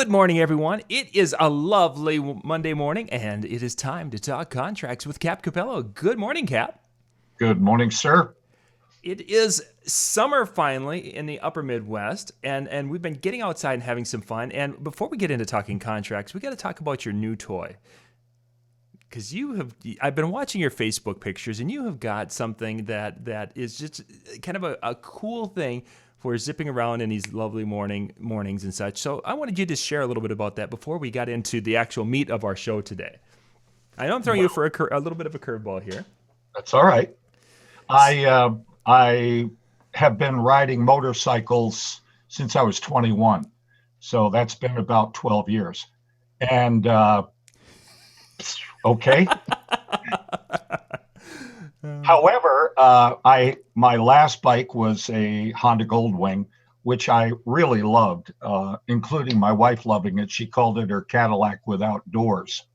Good morning, everyone. It is a lovely Monday morning, and it is time to talk contracts with Cap Capello. Good morning, Cap. Good morning, sir. It is summer finally in the upper Midwest, and we've been getting outside and having some fun. And before we get into talking contracts, we got to talk about your new toy. Because I've been watching your Facebook pictures, and you have got something that is just kind of a cool thing for zipping around in these lovely mornings and such. So I wanted you to share a little bit about that before we got into the actual meat of our show today. I know I'm throwing you for a little bit of a curveball here. That's all right. I have been riding motorcycles since I was 21, so that's been about 12 years. And okay. However, my last bike was a Honda Goldwing, which I really loved, including my wife loving it. She called it her Cadillac without doors.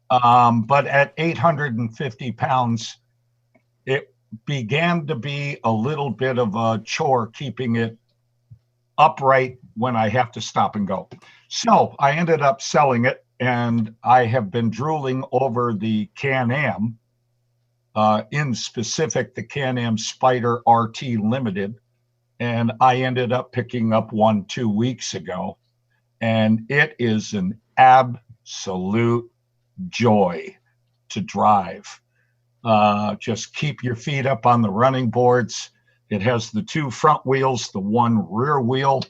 But at 850 pounds, it began to be a little bit of a chore keeping it upright when I have to stop and go. So I ended up selling it, and I have been drooling over the Can-Am. In specific, the Can-Am Spyder RT Limited, and I ended up picking up one 2 weeks ago, and it is an absolute joy to drive. Just keep your feet up on the running boards. It has the two front wheels, the one rear wheel,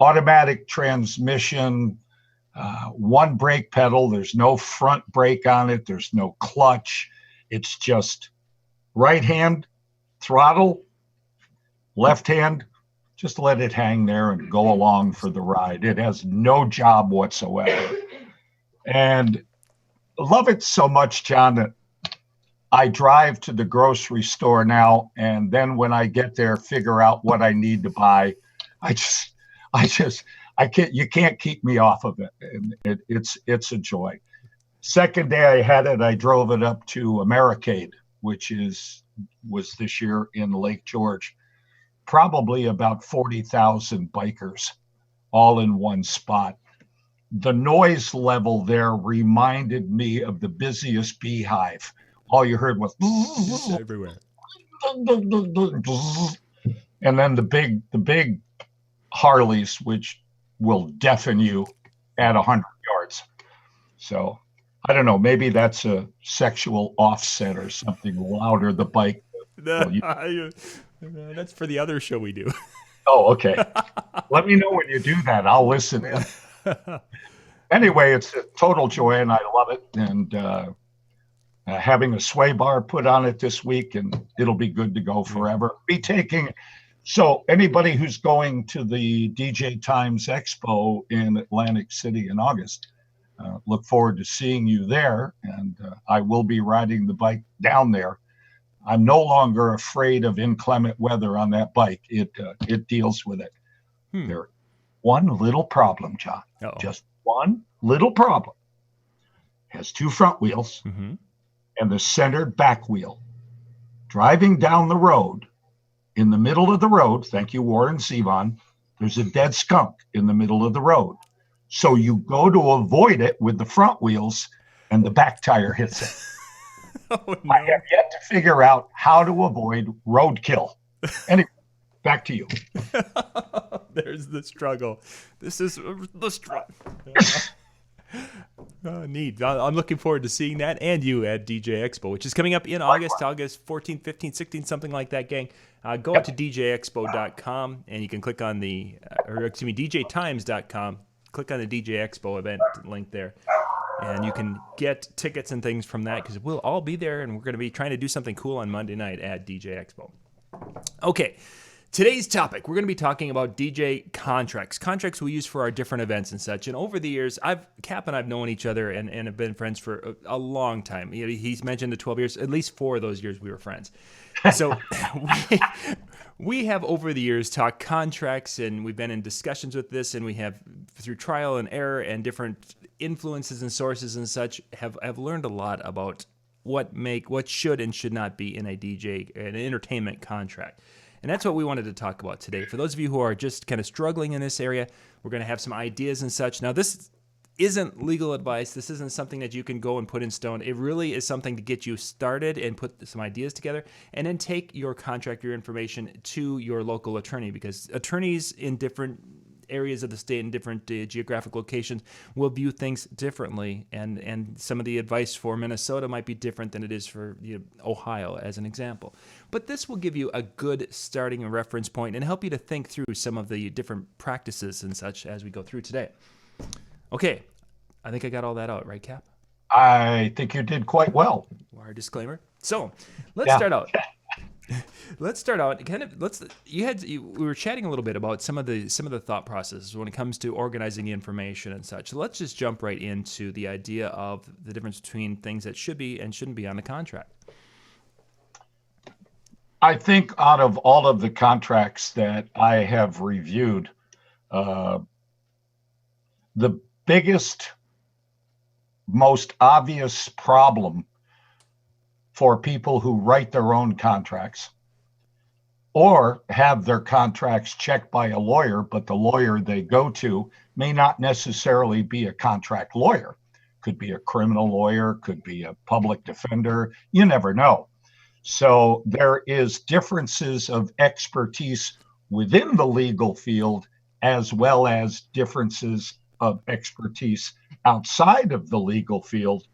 automatic transmission, one brake pedal. There's no front brake on it. There's no clutch. It's just right hand throttle, left hand, just let it hang there and go along for the ride. It has no job whatsoever. And love it so much, John, that I drive to the grocery store now, and then when I get there, figure out what I need to buy. I can't. You can't keep me off of it. And it's a joy. Second day I had it, I drove it up to Americade, which was this year in Lake George. Probably about 40,000 bikers, all in one spot. The noise level there reminded me of the busiest beehive. All you heard was everywhere. And then the big Harleys, which will deafen you at 100 yards. So I don't know, maybe that's a sexual offset or something. Louder the bike. That's for the other show we do. Oh, okay. Let me know when you do that. I'll listen in. Anyway, it's a total joy, and I love it. And having a sway bar put on it this week, and it'll be good to go forever. So anybody who's going to the DJ Times Expo in Atlantic City in August, look forward to seeing you there. And I will be riding the bike down there. I'm no longer afraid of inclement weather on that bike. It deals with it. There's one little problem, John. Uh-oh. Just one little problem. Has two front wheels and the centered back wheel. Driving down the road, in the middle of the road, thank you, Warren Zevon, there's a dead skunk in the middle of the road. So you go to avoid it with the front wheels, and the back tire hits it. Oh, no. I have yet to figure out how to avoid roadkill. Anyway, back to you. There's the struggle. This is the struggle. Neat. I'm looking forward to seeing that and you at DJ Expo, which is coming up in August 14th, 15th, 16th, something like that, gang. Go out to djexpo.com and you can click on djtimes.com. Click on the DJ Expo event link there. And you can get tickets and things from that because we'll all be there and we're going to be trying to do something cool on Monday night at DJ Expo. Okay. Today's topic, we're going to be talking about DJ contracts we use for our different events and such. And over the years, Cap and I've known each other and have been friends for a long time. He's mentioned the 12 years, at least 4 of those years we were friends. So we have over the years talked contracts, and we've been in discussions with this, and we have, through trial and error and different influences and sources and such, have learned a lot about what should and should not be in an entertainment contract. And that's what we wanted to talk about today. For those of you who are just kind of struggling in this area, we're going to have some ideas and such. Now, this isn't legal advice. This isn't something that you can go and put in stone. It really is something to get you started and put some ideas together, and then take your contract, your information to your local attorney, because attorneys in different areas of the state and different geographic locations will view things differently, and some of the advice for Minnesota might be different than it is for Ohio, as an example. But this will give you a good starting reference point and help you to think through some of the different practices and such as we go through today. Okay, I think I got all that out, right, Cap? I think you did quite well. Our disclaimer. So let's start out. Let's start out. We were chatting a little bit about some of the thought processes when it comes to organizing information and such. So let's just jump right into the idea of the difference between things that should be and shouldn't be on the contract. I think out of all of the contracts that I have reviewed, the biggest, most obvious problem for people who write their own contracts or have their contracts checked by a lawyer, but the lawyer they go to may not necessarily be a contract lawyer. Could be a criminal lawyer, could be a public defender, you never know. So there is differences of expertise within the legal field as well as differences of expertise outside of the legal field.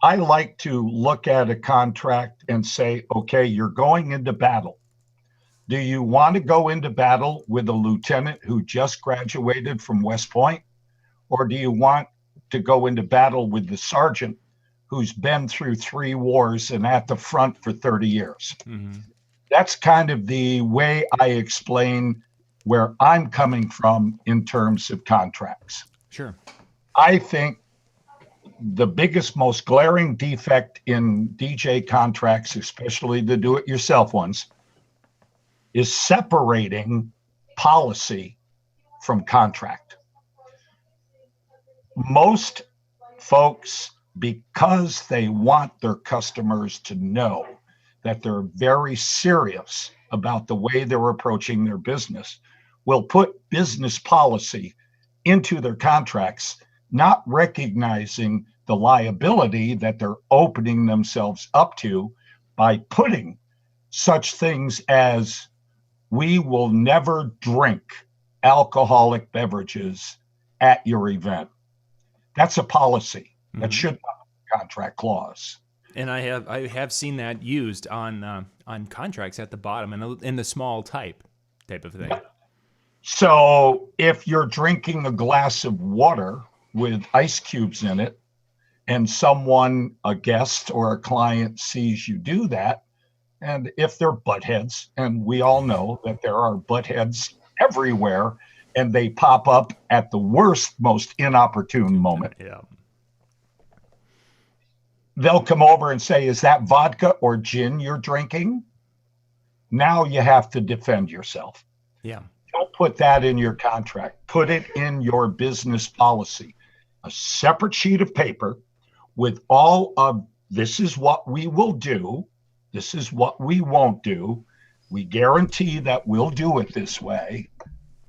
I like to look at a contract and say, okay, you're going into battle. Do you want to go into battle with a lieutenant who just graduated from West Point? Or do you want to go into battle with the sergeant who's been through 3 wars and at the front for 30 years? Mm-hmm. That's kind of the way I explain where I'm coming from in terms of contracts. Sure. I think the biggest, most glaring defect in DJ contracts, especially the do-it-yourself ones, is separating policy from contract. Most folks, because they want their customers to know that they're very serious about the way they're approaching their business, will put business policy into their contracts, not recognizing the liability that they're opening themselves up to by putting such things as, we will never drink alcoholic beverages at your event. That's a policy. Mm-hmm. That should not be a contract clause. And I have seen that used on contracts at the bottom and in the small type of thing. So if you're drinking a glass of water with ice cubes in it, and someone, a guest or a client, sees you do that, and if they're buttheads, and we all know that there are buttheads everywhere, and they pop up at the worst, most inopportune moment. Yeah. They'll come over and say, is that vodka or gin you're drinking? Now you have to defend yourself. Yeah. Don't put that in your contract. Put it in your business policy. A separate sheet of paper with all of, this is what we will do. This is what we won't do. We guarantee that we'll do it this way,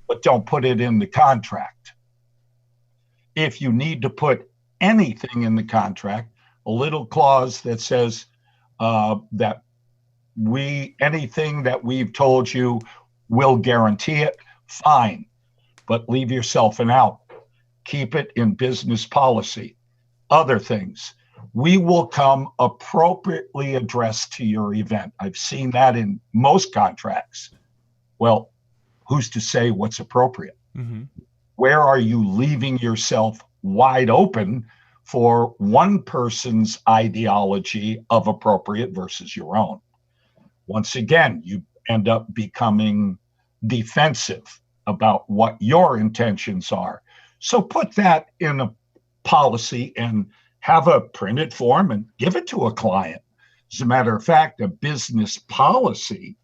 but don't put it in the contract. If you need to put anything in the contract, a little clause that says that anything that we've told you, we'll guarantee it, fine, but leave yourself an out. Keep it in business policy. Other things, we will come appropriately addressed to your event. I've seen that in most contracts. Well, who's to say what's appropriate? Mm-hmm. Where are you leaving yourself wide open for one person's ideology of appropriate versus your own? Once again, you end up becoming defensive about what your intentions are. So put that in a policy and have a printed form and give it to a client. As a matter of fact, a business policy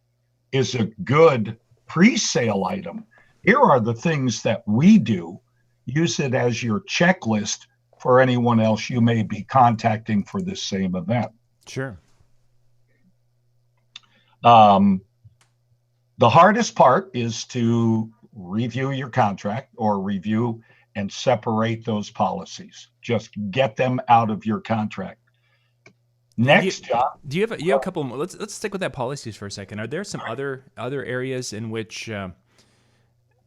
is a good pre-sale item. Here are the things that we do. Use it as your checklist for anyone else you may be contacting for this same event. Sure. The hardest part is to review your contract or review and separate those policies. Just get them out of your contract. Next job. Do you have a couple more? Let's stick with that policies for a second. Are there some other areas in which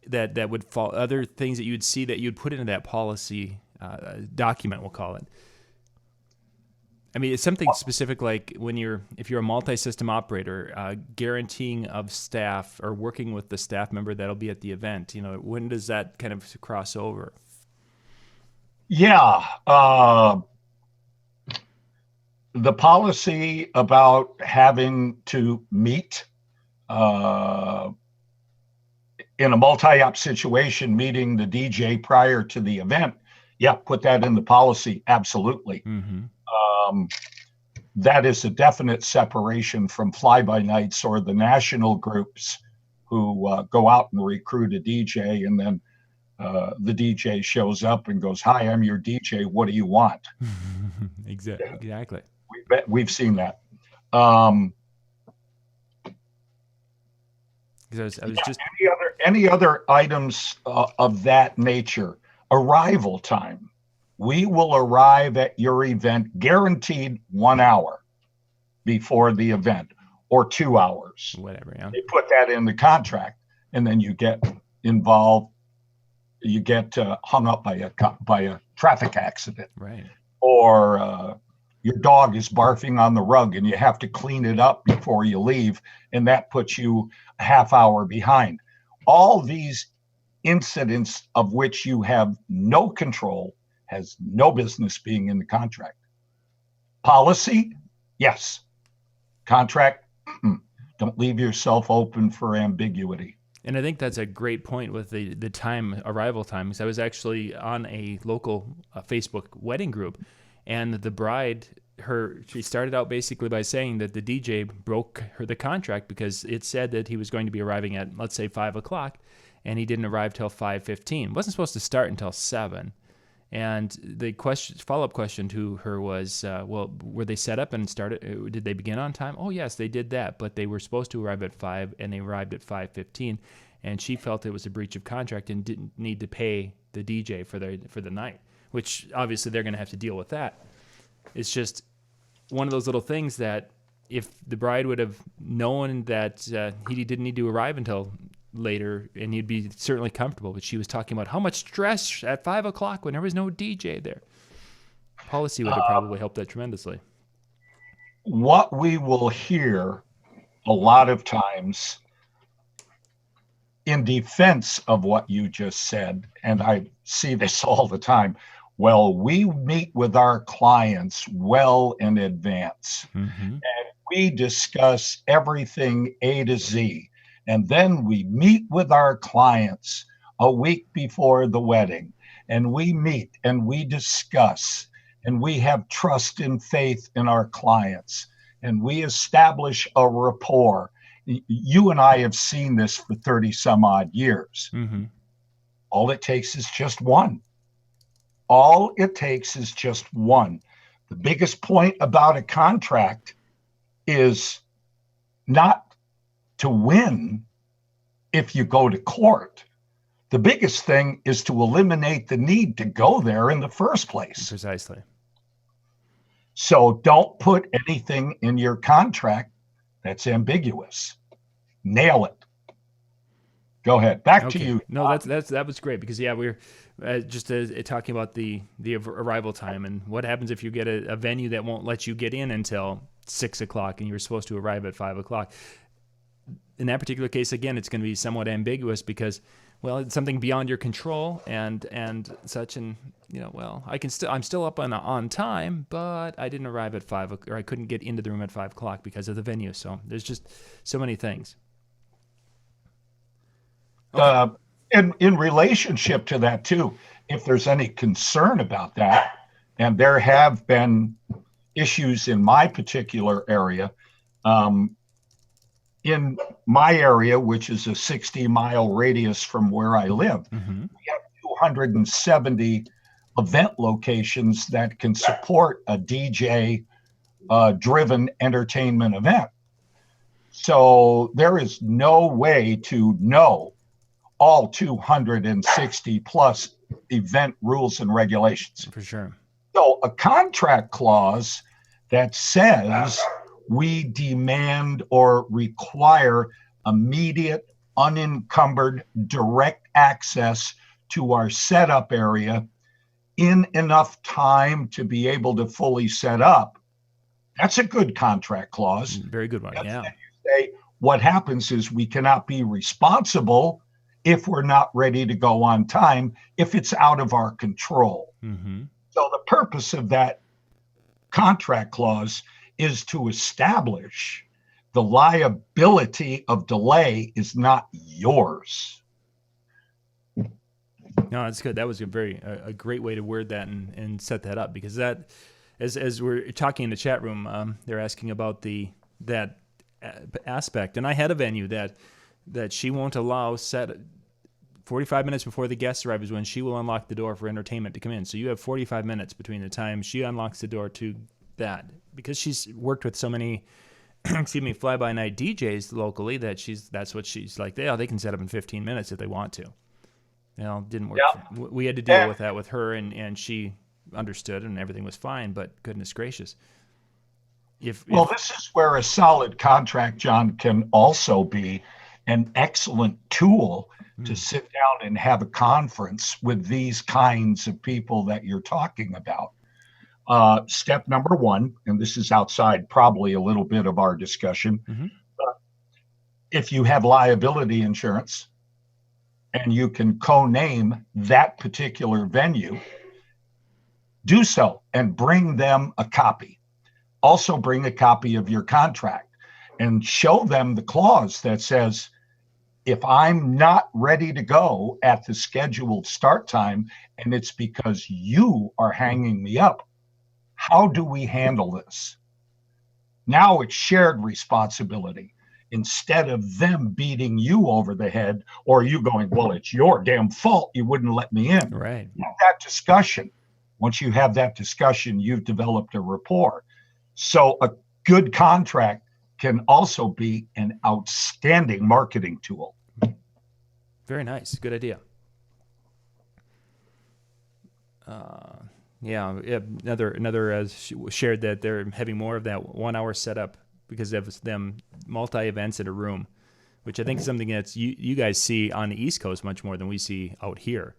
that would fall, other things that you'd see that you'd put into that policy document, we'll call it? I mean, it's something specific like if you're a multi-system operator, guaranteeing of staff or working with the staff member that'll be at the event. When does that kind of cross over? Yeah. The policy about having to meet in a multi-op situation, meeting the DJ prior to the event. Yeah, put that in the policy. Absolutely. Mm-hmm. That is a definite separation from fly-by-nights or the national groups who go out and recruit a DJ, and then the DJ shows up and goes, "Hi, I'm your DJ. What do you want?" Exactly. We've seen that. Any other items of that nature? Arrival time. We will arrive at your event guaranteed 1 hour before the event, or 2 hours. Whatever. Yeah. They put that in the contract, and then you get involved. You get hung up by a traffic accident, right? Or your dog is barfing on the rug, and you have to clean it up before you leave, and that puts you a half hour behind. All these incidents of which you have no control has no business being in the contract. Policy, yes. Contract, don't leave yourself open for ambiguity. And I think that's a great point with the arrival time, because I was actually on a local Facebook wedding group, and the bride, she started out basically by saying that the DJ broke the contract because it said that he was going to be arriving at, let's say, 5 o'clock, and he didn't arrive till 5:15. Wasn't supposed to start until 7. And the follow-up question to her was, well, were they set up and started? Did they begin on time? Oh, yes, they did that, but they were supposed to arrive at 5, and they arrived at 5:15. And she felt it was a breach of contract and didn't need to pay the DJ for the night, which obviously they're going to have to deal with that. It's just one of those little things that if the bride would have known that he didn't need to arrive until later, and he'd be certainly comfortable, but she was talking about how much stress at 5 o'clock when there was no DJ there. Policy would have probably helped that tremendously. What we will hear a lot of times in defense of what you just said, and I see this all the time, well, we meet with our clients well in advance, and we discuss everything A to Z. And then we meet with our clients a week before the wedding, and we meet and we discuss, and we have trust and faith in our clients, and we establish a rapport. You and I have seen this for 30 some odd years. All it takes is just one. All it takes is just one. The biggest point about a contract is not to win if you go to court. The biggest thing is to eliminate the need to go there in the first place. Precisely. So don't put anything in your contract that's ambiguous. Nail it. Go ahead. Back to you. No, that was great, because we're just talking about the arrival time, and what happens if you get a venue that won't let you get in until 6 o'clock and you're supposed to arrive at 5 o'clock. In that particular case, again, it's going to be somewhat ambiguous because, well, it's something beyond your control and such. And well, I'm still up on time, but I didn't arrive at 5, or I couldn't get into the room at 5 o'clock because of the venue. So there's just so many things. Okay. In relationship to that too, if there's any concern about that, and there have been issues in my particular area, in my area, which is a 60-mile radius from where I live, we have 270 event locations that can support a DJ driven entertainment event. So there is no way to know all 260 plus event rules and regulations. For sure. So a contract clause that says we demand or require immediate, unencumbered, direct access to our setup area in enough time to be able to fully set up. That's a good contract clause. Very good one. Yeah. You say what happens is we cannot be responsible if we're not ready to go on time, if it's out of our control. Mm-hmm. So the purpose of that contract clause is to establish the liability of delay is not yours. No, that's good. That was a great way to word that and set that up, because that, as we're talking in the chat room, they're asking about that aspect. And I had a venue that she won't allow 45 minutes before the guests arrive is when she will unlock the door for entertainment to come in. So you have 45 minutes between the time she unlocks the door to that, because she's worked with so many fly-by-night DJs locally that's what she's like. They can set up in 15 minutes if they want to. Didn't work. Yeah. We had to deal with that with her, and she understood, and everything was fine. But goodness gracious, this is where a solid contract, John, can also be an excellent tool to sit down and have a conference with these kinds of people that you're talking about. Step number one, and this is outside probably a little bit of our discussion. Mm-hmm. If you have liability insurance and you can co-name that particular venue, do so and bring them a copy. Also bring a copy of your contract and show them the clause that says, if I'm not ready to go at the scheduled start time, and it's because you are hanging me up, how do we handle this? Now it's shared responsibility. Instead of them beating you over the head or you going, well, it's your damn fault you wouldn't let me in. Right. That discussion. Once you have that discussion, you've developed a rapport. So a good contract can also be an outstanding marketing tool. Very nice. Good idea. Another shared that they're having more of that 1 hour setup because of them multi-events in a room, which I think is something that's you guys see on the East Coast much more than we see out here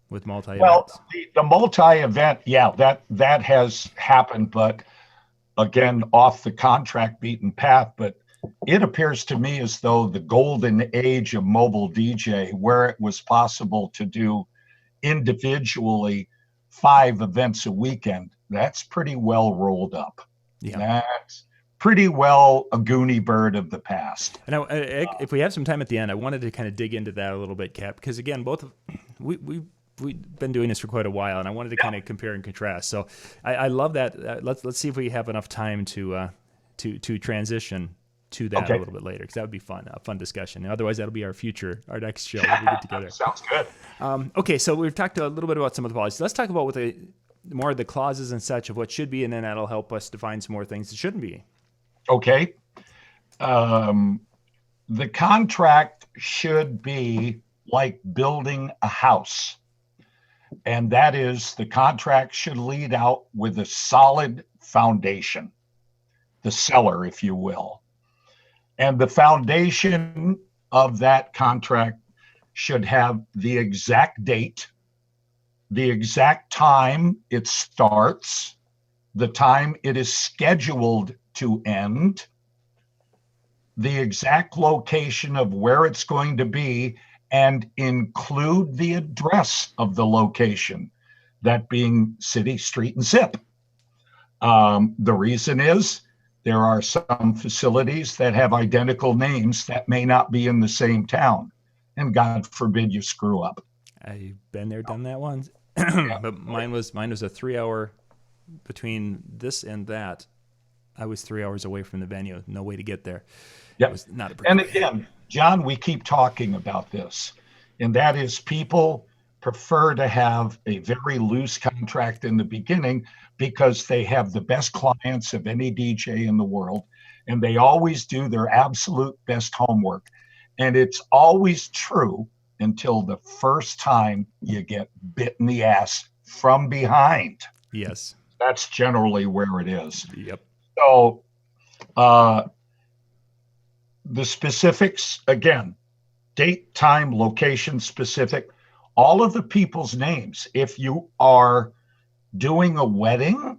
with multi-events. Well, the multi-event, that has happened, but again, off the contract beaten path. But it appears to me as though the golden age of mobile DJ, where it was possible to do individually 5 events a weekend, that's pretty well rolled up. Yeah. That's pretty well a Goonie bird of the past. And if we have some time at the end, I wanted to kind of dig into that a little bit, Cap, because again, we've been doing this for quite a while, and I wanted to kind of compare and contrast. So I love that. Let's see if we have enough time to transition to that a little bit later, because that would be fun, a fun discussion. And otherwise, that'll be our next show when we get together. Sounds good. Okay, so we've talked a little bit about some of the policies. Let's talk about more of the clauses and such of what should be, and then that'll help us define some more things that shouldn't be. Okay. The contract should be like building a house. And that is, the contract should lead out with a solid foundation, the cellar, if you will. And the foundation of that contract should have the exact date, the exact time it starts, the time it is scheduled to end, the exact location of where it's going to be, and include the address of the location, that being city, street, and zip. The reason is there are some facilities that have identical names that may not be in the same town, and God forbid you screw up. I've been there, done that once. But mine was a 3 hour between this and that. I was 3 hours away from the venue. No way to get there. Yeah. It was not a and again, John, we keep talking about this, and that is people prefer to have a very loose contract in the beginning because they have the best clients of any DJ in the world, and they always do their absolute best homework. And it's always true until the first time you get bit in the ass from behind. Yes. That's generally where it is. Yep. So the specifics, again, date, time, location specific, all of the people's names. If you are doing a wedding,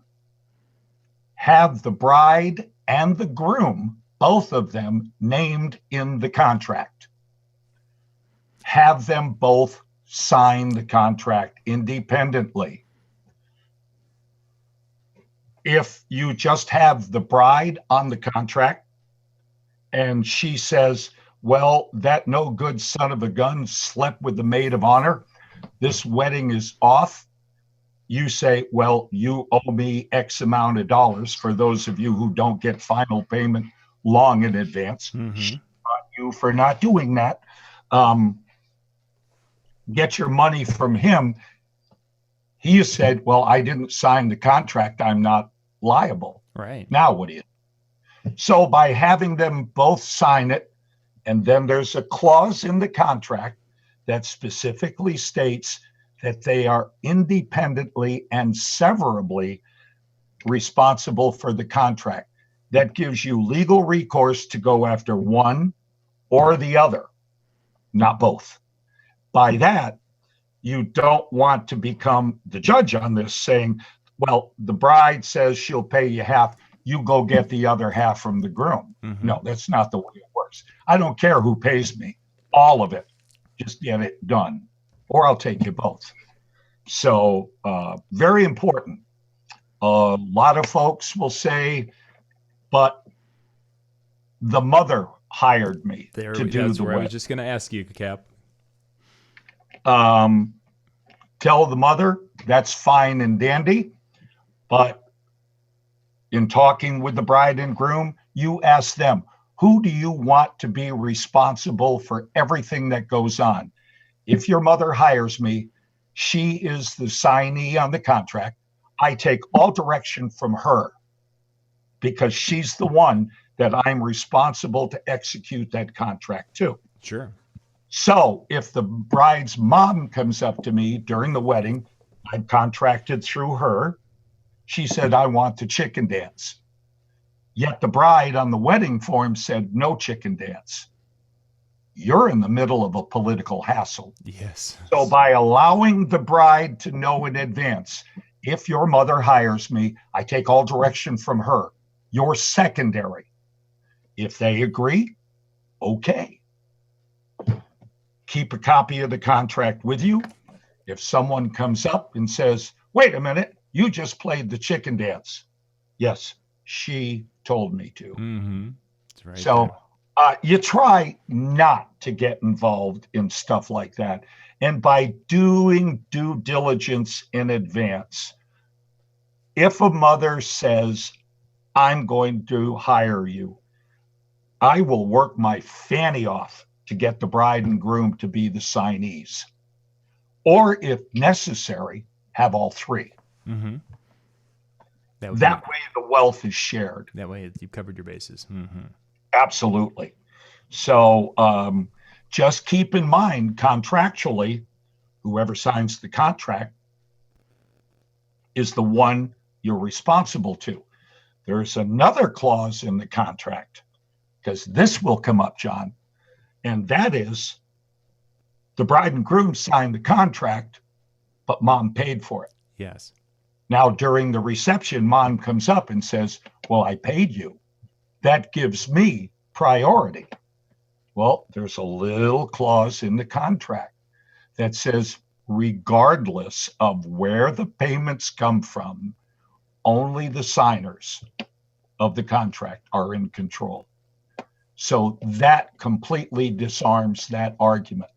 have the bride and the groom, both of them, named in the contract. Have them both sign the contract independently. If you just have the bride on the contract and she says, well, that no good son of a gun slept with the maid of honor, this wedding is off, you say, well, you owe me X amount of dollars. For those of you who don't get final payment long in advance, you for not doing that. Get your money from him. He has said, well, I didn't sign the contract, I'm not liable. Right. Now what do you do? So by having them both sign it, and then there's a clause in the contract that specifically states that they are independently and severably responsible for the contract. That gives you legal recourse to go after one or the other, not both. By that, you don't want to become the judge on this, saying, well, the bride says she'll pay you half, you go get the other half from the groom. No, that's not the way it works. I don't care who pays me, all of it. Just get it done, or I'll take you both. So very important. A lot of folks will say, but the mother hired me to do the That's where wedding. I was just going to ask you, Cap. Tell the mother that's fine and dandy, but in talking with the bride and groom, you ask them, who do you want to be responsible for everything that goes on? If your mother hires me, she is the signee on the contract. I take all direction from her because she's the one that I'm responsible to execute that contract to. Sure. So if the bride's mom comes up to me during the wedding, I'm contracted through her. She said, I want the chicken dance. Yet the bride on the wedding form said, no chicken dance. You're in the middle of a political hassle. Yes. So by allowing the bride to know in advance, if your mother hires me, I take all direction from her. You're secondary. If they agree, okay. Keep a copy of the contract with you. If someone comes up and says, wait a minute, you just played the chicken dance. Yes, she told me to. That's right. So you try not to get involved in stuff like that. And by doing due diligence in advance, if a mother says, I'm going to hire you, I will work my fanny off to get the bride and groom to be the signees. Or if necessary, have all three. That way the wealth is shared. That way you've covered your bases. Absolutely. So just keep in mind contractually, whoever signs the contract is the one you're responsible to. There's another clause in the contract, because this will come up, John, and that is the bride and groom signed the contract, but mom paid for it. Yes. Now, during the reception, mom comes up and says, well, I paid you. That gives me priority. Well, there's a little clause in the contract that says, regardless of where the payments come from, only the signers of the contract are in control. So that completely disarms that argument.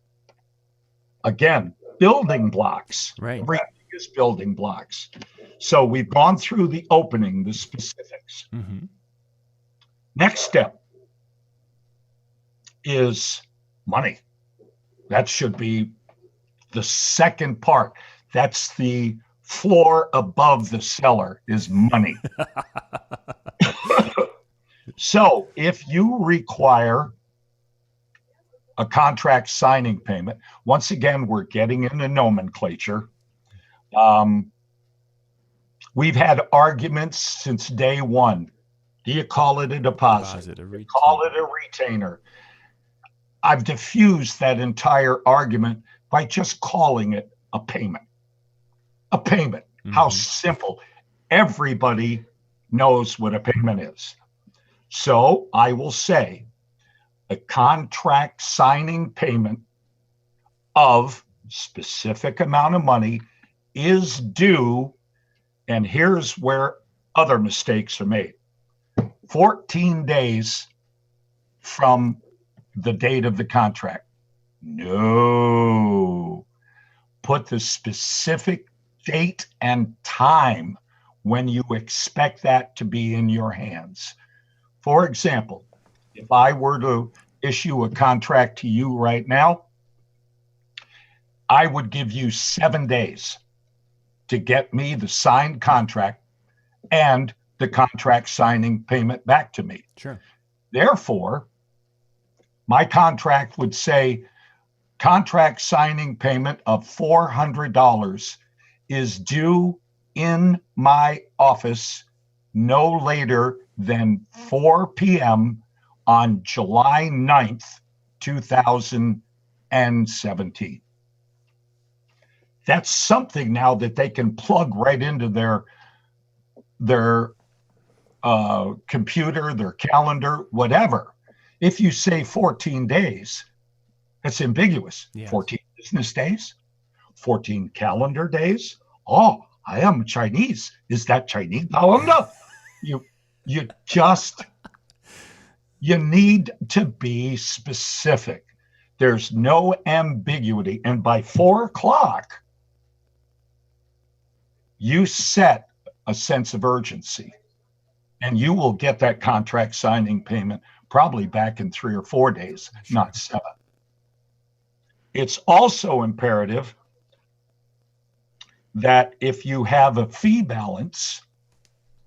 Again, building blocks. Right. Everything is building blocks. So we've gone through the opening, the specifics. Next step is money. That should be the second part. That's the floor above the cellar is money. So if you require a contract signing payment, once again, we're getting into nomenclature. We've had arguments since day one. Do you call it a deposit? A retainer. Call it a retainer. I've diffused that entire argument by just calling it a payment. A payment. Mm-hmm. How simple. Everybody knows what a payment is. So I will say a contract signing payment of specific amount of money is due, and here's where other mistakes are made. 14 days from the date of the contract. No. Put the specific date and time when you expect that to be in your hands. For example, if I were to issue a contract to you right now, I would give you 7 days to get me the signed contract and the contract signing payment back to me. Sure. Therefore, my contract would say contract signing payment of $400 is due in my office no later than 4 p.m. on July 9th, 2017. That's something now that they can plug right into their computer, their calendar, whatever. If you say 14 days, that's ambiguous. Yes. 14 business days, 14 calendar days. Oh, I am Chinese. Is that Chinese calendar? You need to be specific. There's no ambiguity. And by 4 o'clock, you set a sense of urgency, and you will get that contract signing payment probably back in 3 or 4 days, sure, not 7. It's also imperative that if you have a fee balance,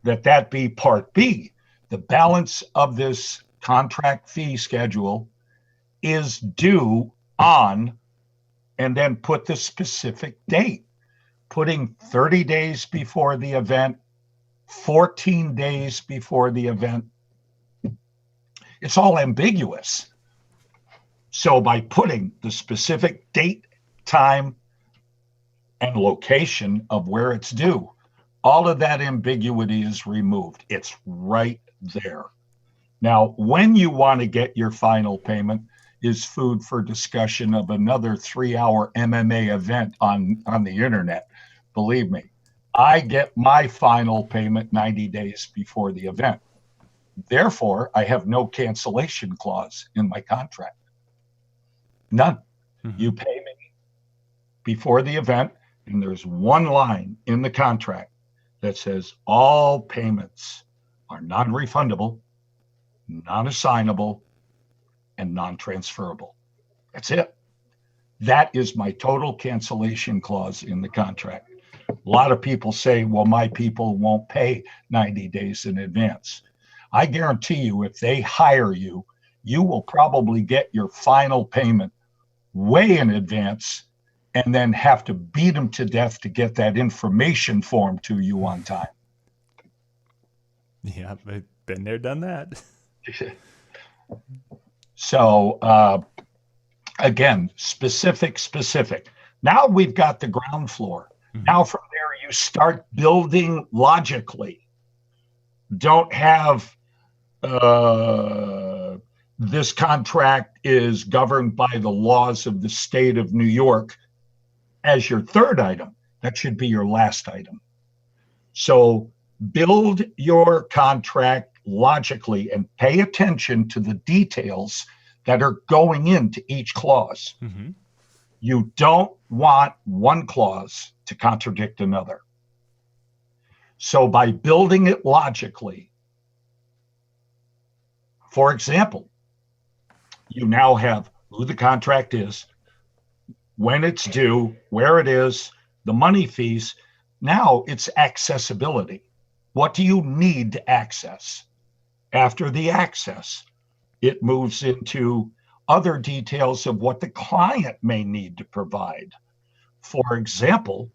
that be part B. The balance of this contract fee schedule is due on, and then put the specific date, putting 30 days before the event, 14 days before the event. It's all ambiguous. So by putting the specific date, time, and location of where it's due, all of that ambiguity is removed. It's right there. Now, when you want to get your final payment is food for discussion of another 3-hour MMA event on the internet. Believe me, I get my final payment 90 days before the event. Therefore, I have no cancellation clause in my contract. None. Mm-hmm. You pay me before the event, and there's one line in the contract that says all payments are non-refundable, non-assignable, and non-transferable. That's it. That is my total cancellation clause in the contract. A lot of people say, well, my people won't pay 90 days in advance. I guarantee you, if they hire you, you will probably get your final payment way in advance and then have to beat them to death to get that information form to you on time. Yeah, I've been there, done that. So, again, specific. Now we've got the ground floor. Mm-hmm. Now from there, you start building logically. Don't have this contract is governed by the laws of the state of New York as your third item. That should be your last item. So build your contract logically and pay attention to the details that are going into each clause. Mm-hmm. You don't want one clause to contradict another. So by building it logically, for example, you now have who the contract is, when it's due, where it is, the money fees. Now it's accessibility. What do you need to access? After the access, it moves into other details of what the client may need to provide. For example,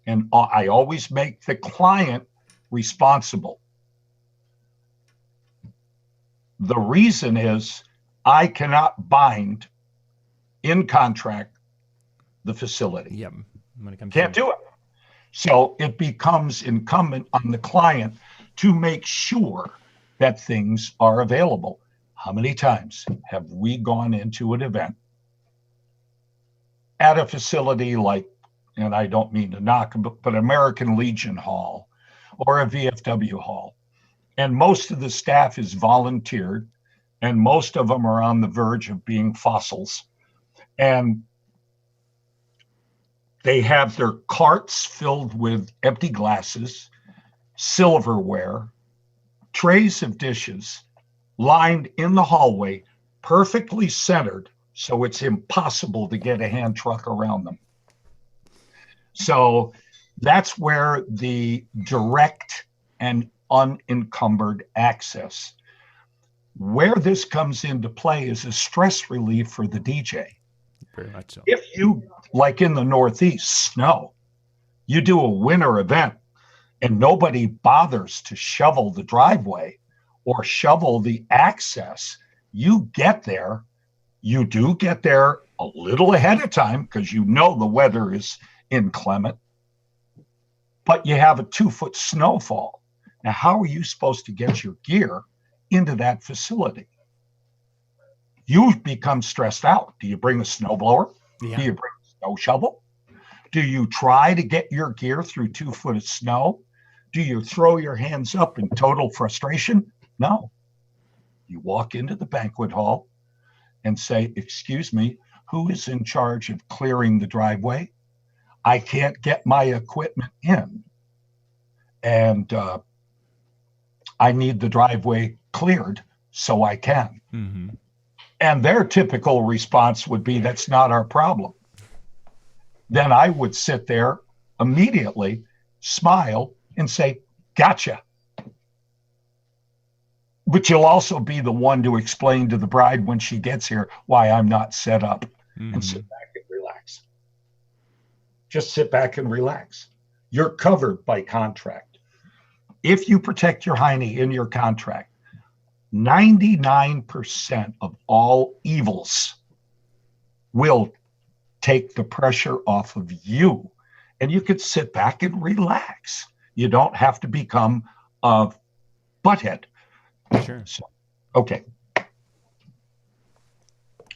and I always make the client responsible. The reason is I cannot bind in contract the facility. Yep. When it comes Can't do it. So it becomes incumbent on the client to make sure that things are available. How many times have we gone into an event at a facility like, and I don't mean to knock, but American Legion Hall or a VFW hall, and most of the staff is volunteered, and most of them are on the verge of being fossils, and they have their carts filled with empty glasses, silverware, trays of dishes lined in the hallway, perfectly centered, so it's impossible to get a hand truck around them. So that's where the direct and unencumbered access, where this comes into play, is a stress relief for the DJ. Very much so. If you, like in the Northeast, snow, you do a winter event and nobody bothers to shovel the driveway or shovel the access, you get there. You do get there a little ahead of time because you know the weather is inclement, but you have a 2-foot snowfall. Now, how are you supposed to get your gear into that facility? You become stressed out. Do you bring a snowblower? Yeah. Do you bring a snow shovel? Do you try to get your gear through 2 foot of snow? Do you throw your hands up in total frustration? No. You walk into the banquet hall and say, excuse me, who is in charge of clearing the driveway? I can't get my equipment in, and I need the driveway cleared so I can. Mm-hmm. And their typical response would be, that's not our problem. Then I would sit there immediately, smile, and say, gotcha. But you'll also be the one to explain to the bride when she gets here why I'm not set up. Mm-hmm. And sit back and relax. Just sit back and relax. You're covered by contract. If you protect your hiney in your contract, 99% of all evils will take the pressure off of you, and you could sit back and relax. You don't have to become a butthead. Sure. So, okay. Good,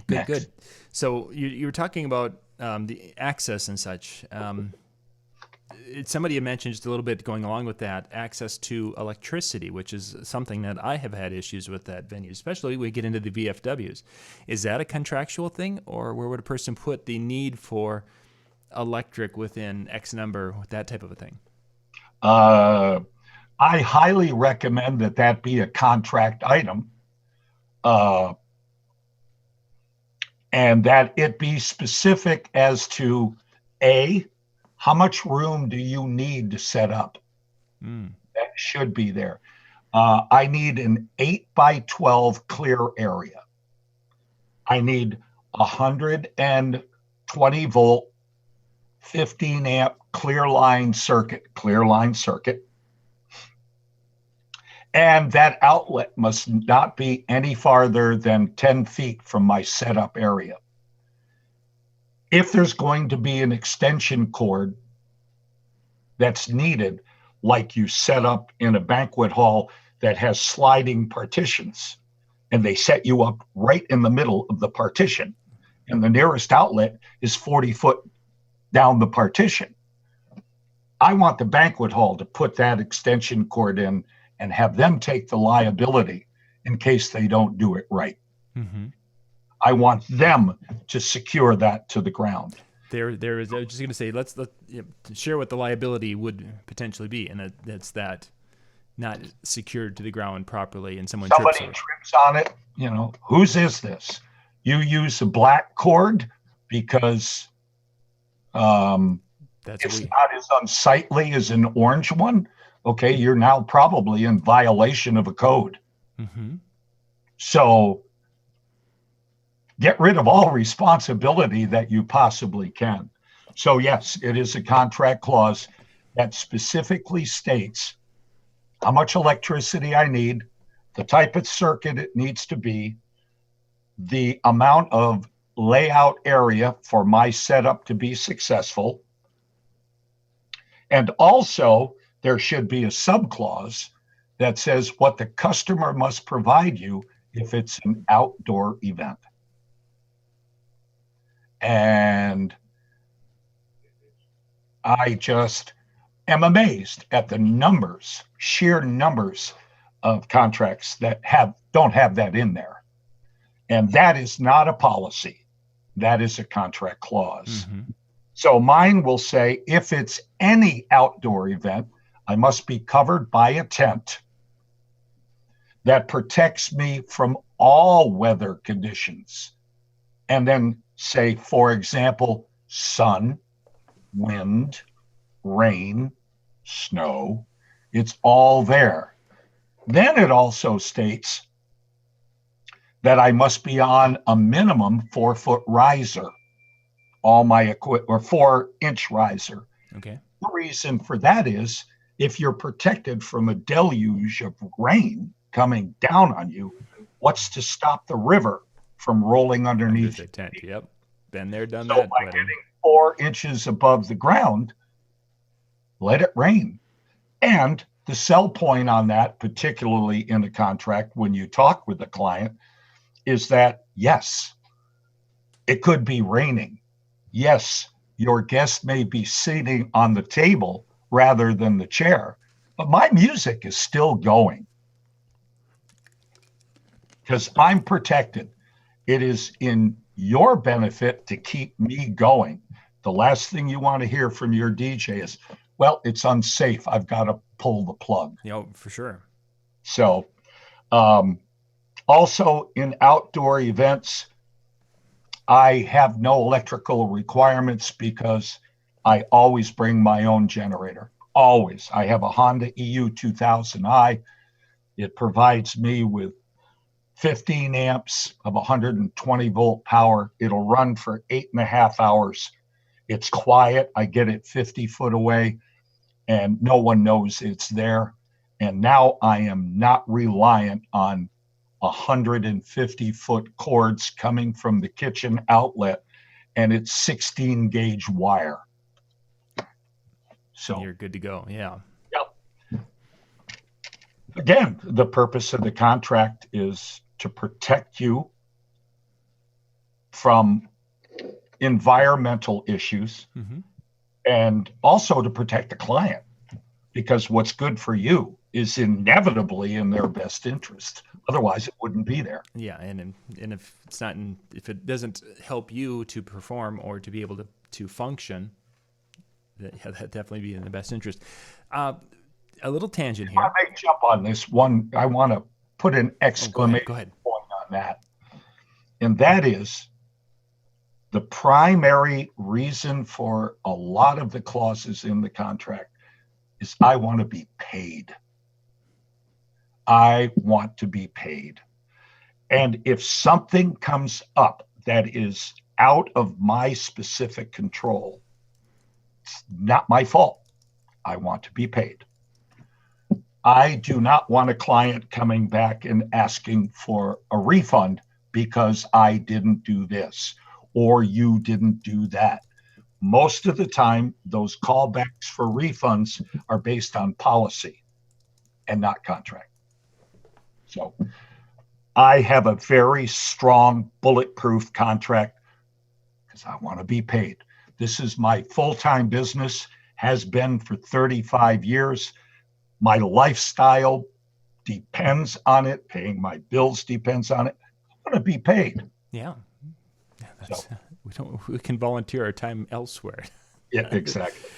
Next. good. So you were talking about the access and such. Somebody had mentioned just a little bit going along with that, access to electricity, which is something that I have had issues with at venues, especially when we get into the VFWs. Is that a contractual thing, or where would a person put the need for electric within X number, that type of a thing? I highly recommend that be a contract item, and that it be specific as to how much room do you need to set up? That should be there. I need an 8x12 clear area. I need 120 volt, 15 amp clear line circuit. And that outlet must not be any farther than 10 feet from my setup area. If there's going to be an extension cord that's needed, like you set up in a banquet hall that has sliding partitions, and they set you up right in the middle of the partition, and the nearest outlet is 40 foot down the partition. I want the banquet hall to put that extension cord in and have them take the liability in case they don't do it right. Mm-hmm. I want them to secure that to the ground. There is. I was just going to say, let's share what the liability would potentially be, and that's that not secured to the ground properly, and somebody trips on it. Whose is this? You use a black cord because That's It's not as unsightly as an orange one. Okay, you're now probably in violation of a code. Mm-hmm. So get rid of all responsibility that you possibly can. So yes, it is a contract clause that specifically states how much electricity I need, the type of circuit it needs to be, the amount of layout area for my setup to be successful. And also, there should be a subclause that says what the customer must provide you if it's an outdoor event. And I just am amazed at the numbers, sheer numbers of contracts that don't have that in there. And that is not a policy. That is a contract clause. Mm-hmm. So mine will say, if it's any outdoor event, I must be covered by a tent that protects me from all weather conditions. And then say, for example, sun, wind, rain, snow, it's all there. Then it also states that I must be on a minimum 4-foot riser, all my equipment, or 4-inch riser. Okay. The reason for that is if you're protected from a deluge of rain coming down on you, what's to stop the river from rolling underneath the tent? Yep. Been there, done so that. by getting 4 inches above the ground, let it rain. And the sell point on that, particularly in a contract when you talk with the client, is that yes, it could be raining. Yes, your guest may be sitting on the table rather than the chair, but my music is still going because I'm protected. It is in your benefit to keep me going. The last thing you want to hear from your DJ is, well, it's unsafe. I've got to pull the plug. Yeah, for sure. So, also in outdoor events, I have no electrical requirements because I always bring my own generator. Always. I have a Honda EU 2000i. It provides me with 15 amps of 120 volt power. It'll run for 8.5 hours. It's quiet. I get it 50 foot away and no one knows it's there. And now I am not reliant on 150-foot cords coming from the kitchen outlet, and it's 16 gauge wire. So you're good to go. Yeah. Yep. Again, the purpose of the contract is to protect you from environmental issues, mm-hmm. and also to protect the client, because what's good for you is inevitably in their best interest. Otherwise, it wouldn't be there. Yeah, and if it's not if it doesn't help you to perform or to be able to function, that definitely be in the best interest. A little tangent here. I may jump on this one. I want to put an exclamation go ahead. point on that, and that is the primary reason for a lot of the clauses in the contract is I want to be paid. I want to be paid. And if something comes up that is out of my specific control, it's not my fault. I want to be paid. I do not want a client coming back and asking for a refund because I didn't do this or you didn't do that. Most of the time, those callbacks for refunds are based on policy and not contract. So I have a very strong bulletproof contract because I want to be paid. This is my full-time business, has been for 35 years. My lifestyle depends on it. Paying my bills depends on it. I want to be paid. Yeah. We can volunteer our time elsewhere. Yeah, exactly.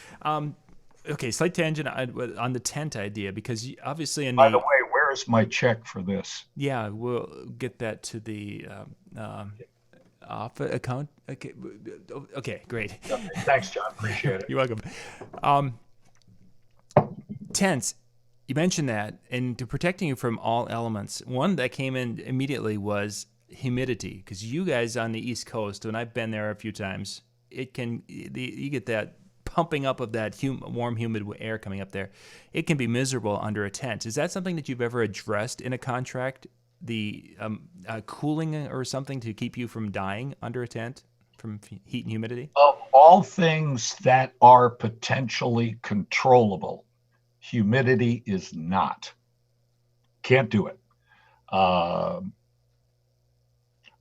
Okay, slight tangent on the tent idea, because obviously By the way, where is my check for this? Yeah, we'll get that to the off account. Okay. Okay. Great. Okay, thanks, John. Appreciate it. You're welcome. Tents. You mentioned that, and to protecting you from all elements, one that came in immediately was humidity, because you guys on the East Coast, and I've been there a few times, you get that pumping up of that warm, humid air coming up there. It can be miserable under a tent. Is that something that you've ever addressed in a contract, the cooling or something to keep you from dying under a tent from heat and humidity? Of all things that are potentially controllable, humidity is not. Can't do it.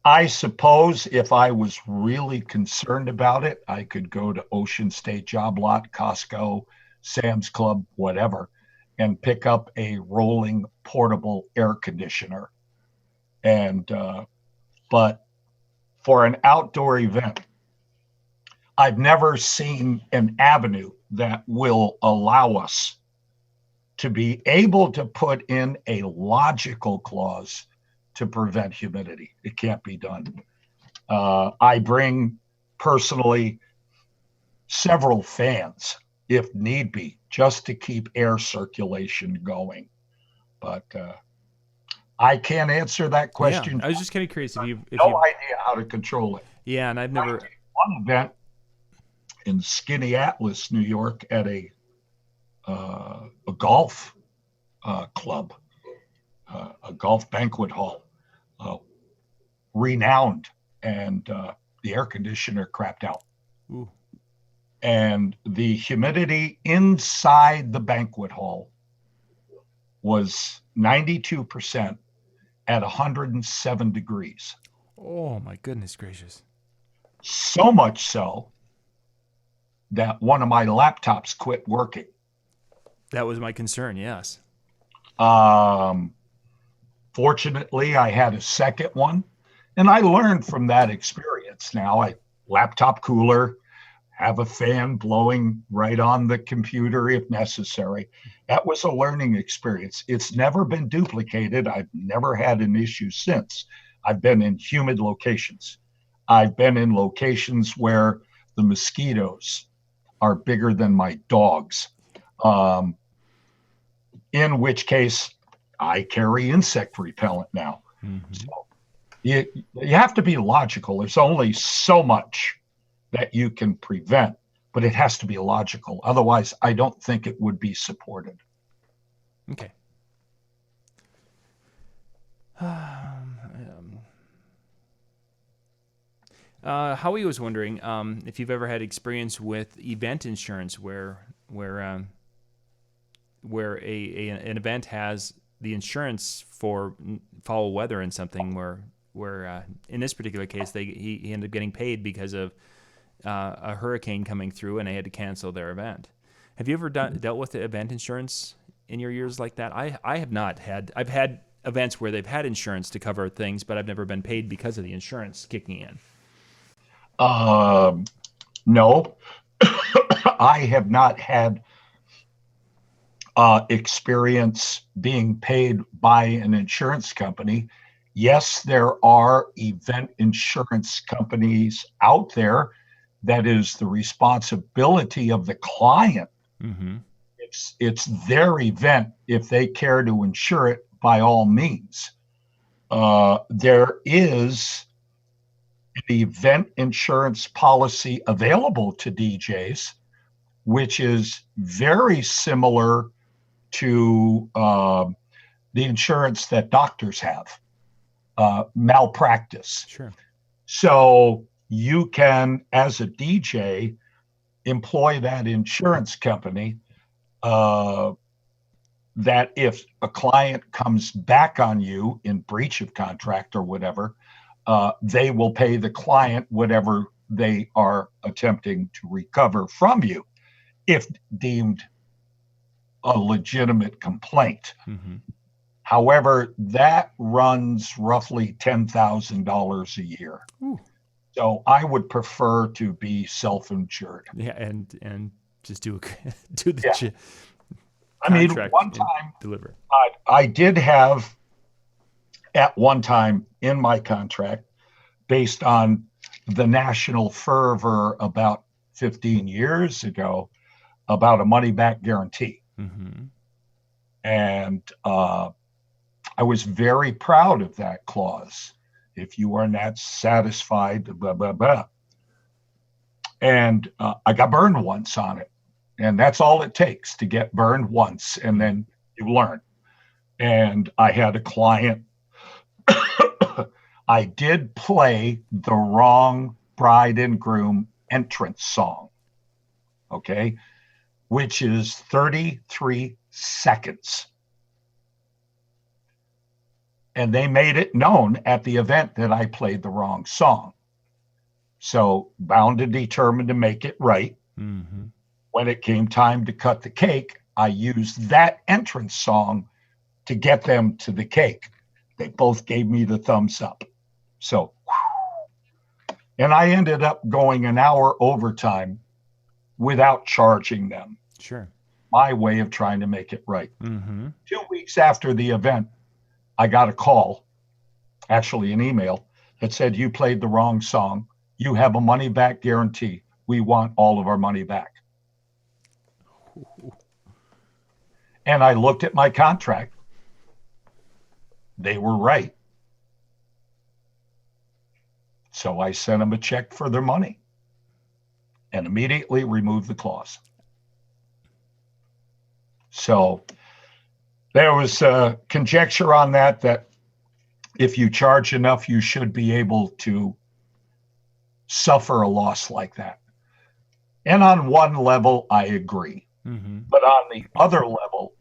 I suppose if I was really concerned about it, I could go to Ocean State Job Lot, Costco, Sam's Club, whatever, and pick up a rolling portable air conditioner. And but for an outdoor event, I've never seen an avenue that will allow us to be able to put in a logical clause to prevent humidity. It can't be done. I bring personally several fans, if need be, just to keep air circulation going. But I can't answer that question. Yeah, I was just kind of curious if you no idea how to control it. Yeah, and I've never. One event in Skinny Atlas, New York, at a golf club, a golf banquet hall, renowned, and the air conditioner crapped out. Ooh. And the humidity inside the banquet hall was 92% at 107 degrees. Oh, my goodness gracious. So much so that one of my laptops quit working. That was my concern, yes. Fortunately, I had a second one, and I learned from that experience. Now, laptop cooler, have a fan blowing right on the computer if necessary. That was a learning experience. It's never been duplicated. I've never had an issue since. I've been in humid locations. I've been in locations where the mosquitoes are bigger than my dogs, in which case I carry insect repellent now. Mm-hmm. So you have to be logical. There's only so much that you can prevent, but it has to be logical. Otherwise, I don't think it would be supported. Okay. Howie was wondering if you've ever had experience with event insurance where an event has the insurance for foul weather and something where in this particular case he ended up getting paid because of a hurricane coming through and they had to cancel their event. Have you ever dealt with the event insurance in your years like that? I have not had. I've had events where they've had insurance to cover things, but I've never been paid because of the insurance kicking in. No, I have not had experience being paid by an insurance company. Yes, there are event insurance companies out there that is the responsibility of the client. Mm-hmm. It's their event. If they care to insure it, by all means. There is an event insurance policy available to DJs, which is very similar to the insurance that doctors have, malpractice. Sure. So you can, as a DJ, employ that insurance company that if a client comes back on you in breach of contract or whatever, they will pay the client whatever they are attempting to recover from you if deemed a legitimate complaint. Mm-hmm. However, that runs roughly $10,000 a year. Ooh. So I would prefer to be self-insured. Yeah, and just do the. Yeah. I mean, one time deliver. I did have at one time in my contract, based on the national fervor about 15 years ago about a money back guarantee. Mm-hmm. And I was very proud of that clause. If you are not satisfied, blah, blah, blah. And I got burned once on it. And that's all it takes to get burned once. And then you learn. And I had a client. I did play the wrong bride and groom entrance song. Okay. Which is 33 seconds. And they made it known at the event that I played the wrong song. So bound and determined to make it right. Mm-hmm. When it came time to cut the cake, I used that entrance song to get them to the cake. They both gave me the thumbs up. So, and I ended up going an hour overtime without charging them. Sure. My way of trying to make it right. Mm-hmm. 2 weeks after the event, I got a call, actually an email, that said, you played the wrong song. You have a money back guarantee. We want all of our money back. And I looked at my contract. They were right. So I sent them a check for their money and immediately removed the clause. So there was conjecture on that if you charge enough, you should be able to suffer a loss like that. And on one level, I agree. Mm-hmm. But on the other level,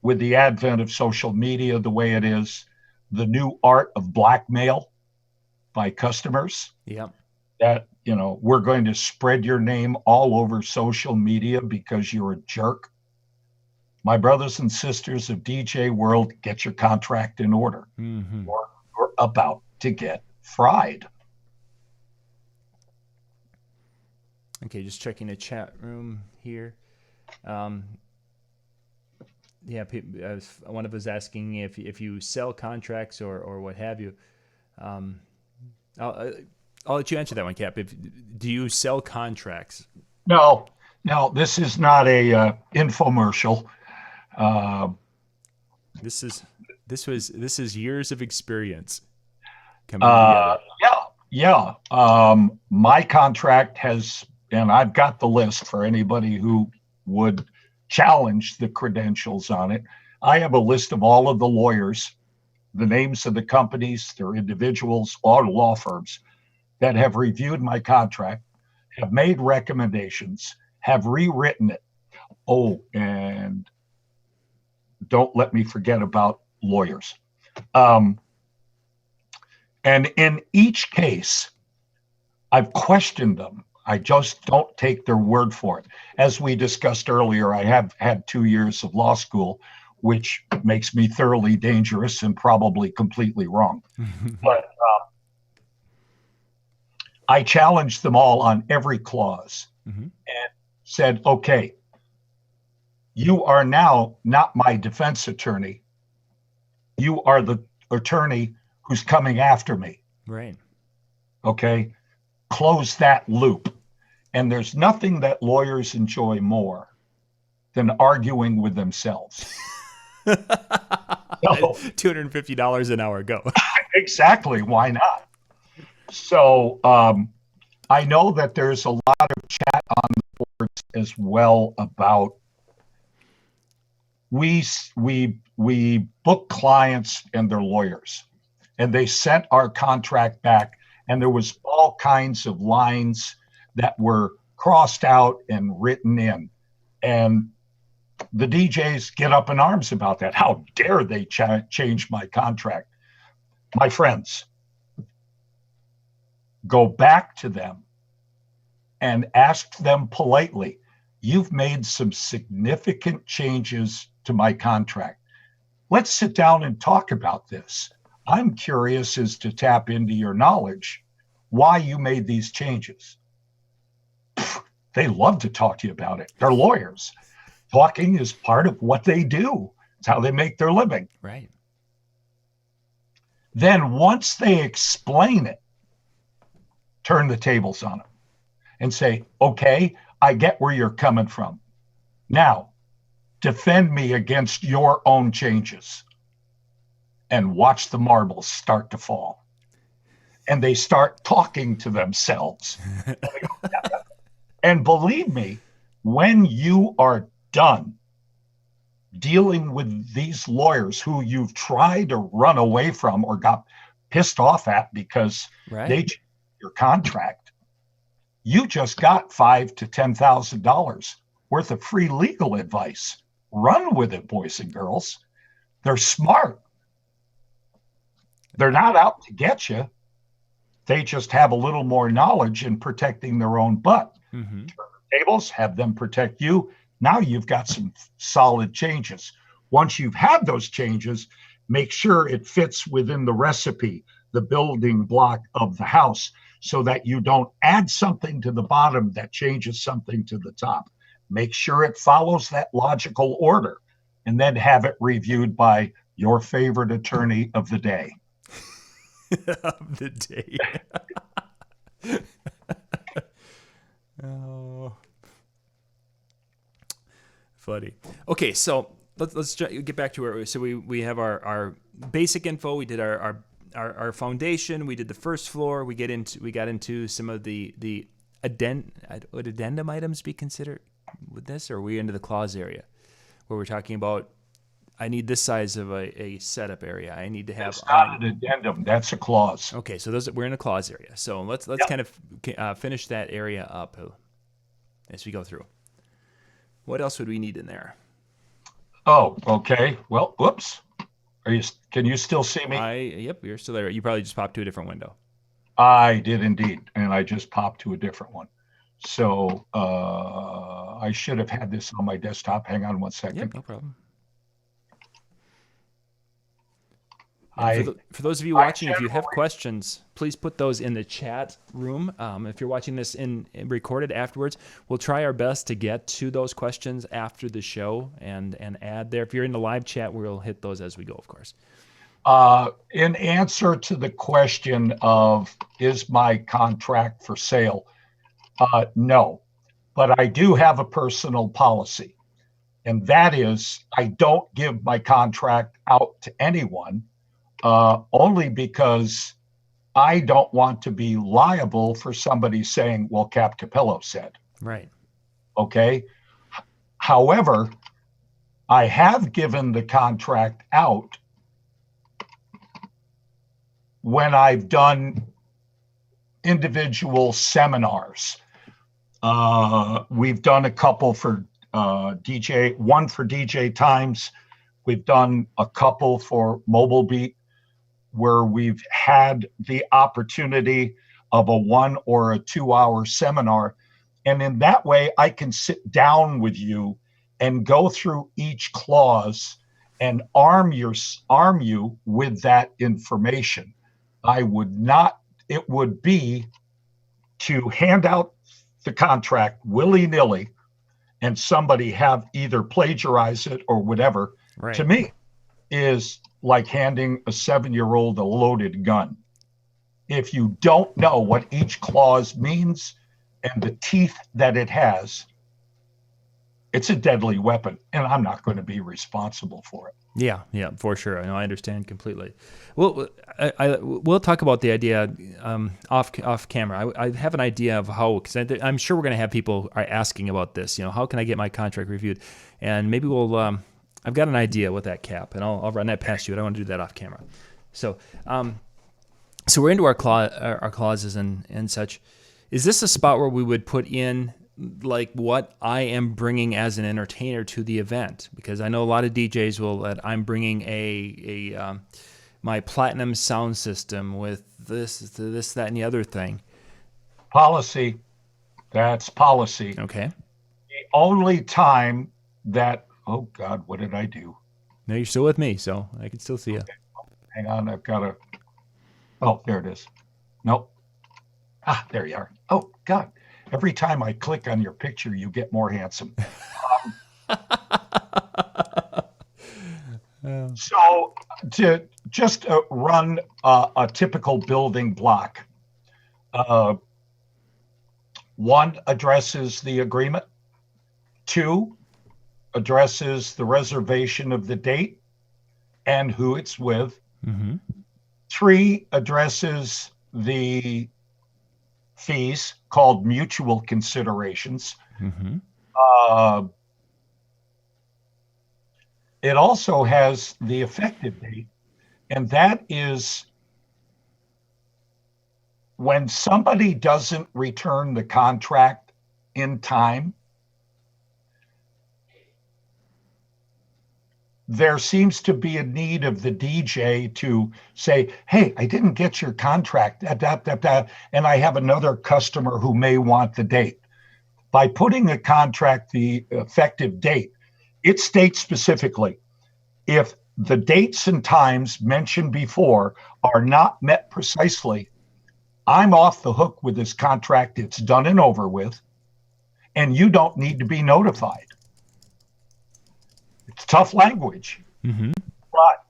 with the advent of social media the way it is, the new art of blackmail by customers, Yep. that, we're going to spread your name all over social media because you're a jerk. My brothers and sisters of DJ world, get your contract in order. Mm-hmm. Or you're about to get fried. Okay, just checking the chat room here. Yeah, one of us asking if you sell contracts or what have you. I'll let you answer that one, Cap. Do you sell contracts? No, this is not a infomercial. This is years of experience coming together. Yeah. My contract has, and I've got the list for anybody who would challenge the credentials on it. I have a list of all of the lawyers, the names of the companies, their individuals, or law firms that have reviewed my contract, have made recommendations, have rewritten it. Oh, and don't let me forget about lawyers. And in each case, I've questioned them. I just don't take their word for it. As we discussed earlier, I have had 2 years of law school, which makes me thoroughly dangerous and probably completely wrong. But I challenged them all on every clause and said, okay, you are now not my defense attorney. You are the attorney who's coming after me. Right. Okay. Close that loop. And there's nothing that lawyers enjoy more than arguing with themselves. So, $250 an hour, go. Exactly. Why not? So I know that there's a lot of chat on the boards as well about we book clients and their lawyers, and they sent our contract back, and there was all kinds of lines that were crossed out and written in, and the DJs get up in arms about that. How dare they change my contract? My friends, go back to them and ask them politely, you've made some significant changes to my contract. Let's sit down and talk about this. I'm curious as to tap into your knowledge, why you made these changes. They love to talk to you about it. They're lawyers. Talking is part of what they do. It's how they make their living. Right. Then once they explain it turn the tables on them and say, okay, I get where you're coming from. Now, defend me against your own changes, and watch the marbles start to fall. And they start talking to themselves. And believe me, when you are done dealing with these lawyers who you've tried to run away from or got pissed off at because they changed your contract, you just got $5,000 to $10,000 worth of free legal advice. Run with it, boys and girls. They're smart. They're not out to get you. They just have a little more knowledge in protecting their own butt. Mm-hmm. Turn the tables, have them protect you. Now you've got some solid changes. Once you've had those changes, make sure it fits within the recipe, the building block of the house, so that you don't add something to the bottom that changes something to the top. Make sure it follows that logical order, and then have it reviewed by your favorite attorney of the day. Of the day. Oh, funny. Okay, so let's get back to where. So we have our basic info. We did our foundation. We did the first floor. We got into some of the would addendum items be considered with this, or are we into the clause area where we're talking about? I need this size of a setup area. I need to have. It's not an addendum. That's a clause. Okay, so we're in a clause area. So let's kind of finish that area up as we go through. What else would we need in there? Oh, okay. Well, whoops. Can you still see me? Yep, you're still there. You probably just popped to a different window. I did indeed, and I just popped to a different one. So I should have had this on my desktop. Hang on one second. Yep, no problem. For those of you watching, if you have questions, please put those in the chat room. If you're watching this in recorded afterwards, we'll try our best to get to those questions after the show and add there. If you're in the live chat, we'll hit those as we go, of course. In answer to the question of, is my contract for sale? No, but I do have a personal policy, and that is I don't give my contract out to anyone. Only because I don't want to be liable for somebody saying, well, Cap Capello said. Right. Okay. However, I have given the contract out when I've done individual seminars. We've done a couple for one for DJ Times. We've done a couple for Mobile Beat, where we've had the opportunity of a 1 or a 2 hour seminar. And in that way, I can sit down with you and go through each clause and arm you with that information. It would be to hand out the contract willy-nilly and somebody have either plagiarize it or whatever. Right. To me, is like handing a 7-year-old a loaded gun. If you don't know what each clause means and the teeth that it has, it's a deadly weapon, and I'm not going to be responsible for it. Yeah, for sure. I understand completely. Well, we'll talk about the idea off camera. I have an idea of how, because I'm sure we're going to have people are asking about this. How can I get my contract reviewed? And maybe we'll. I've got an idea with that, Cap, and I'll run that past you. I don't want to do that off camera. So we're into our clauses and such. Is this a spot where we would put in like what I am bringing as an entertainer to the event? Because I know a lot of DJs will that I'm bringing my platinum sound system with this, that, and the other thing. Policy. That's policy. Okay. The only time that, oh God, what did I do? No, you're still with me, so I can still see you. Okay. Hang on, I've got to. Oh, there it is. Nope. There you are. Oh God. Every time I click on your picture, you get more handsome. So to just run a typical building block, One addresses the agreement. Two addresses the reservation of the date and who it's with. Mm-hmm. Three addresses the fees called mutual considerations. Mm-hmm. It also has the effective date, and that is when somebody doesn't return the contract in time. There seems to be a need of the DJ to say, hey, I didn't get your contract, and I have another customer who may want the date. By putting a contract, the effective date, it states specifically, if the dates and times mentioned before are not met precisely, I'm off the hook with this contract. It's done and over with, and you don't need to be notified. It's tough language, Mm-hmm. but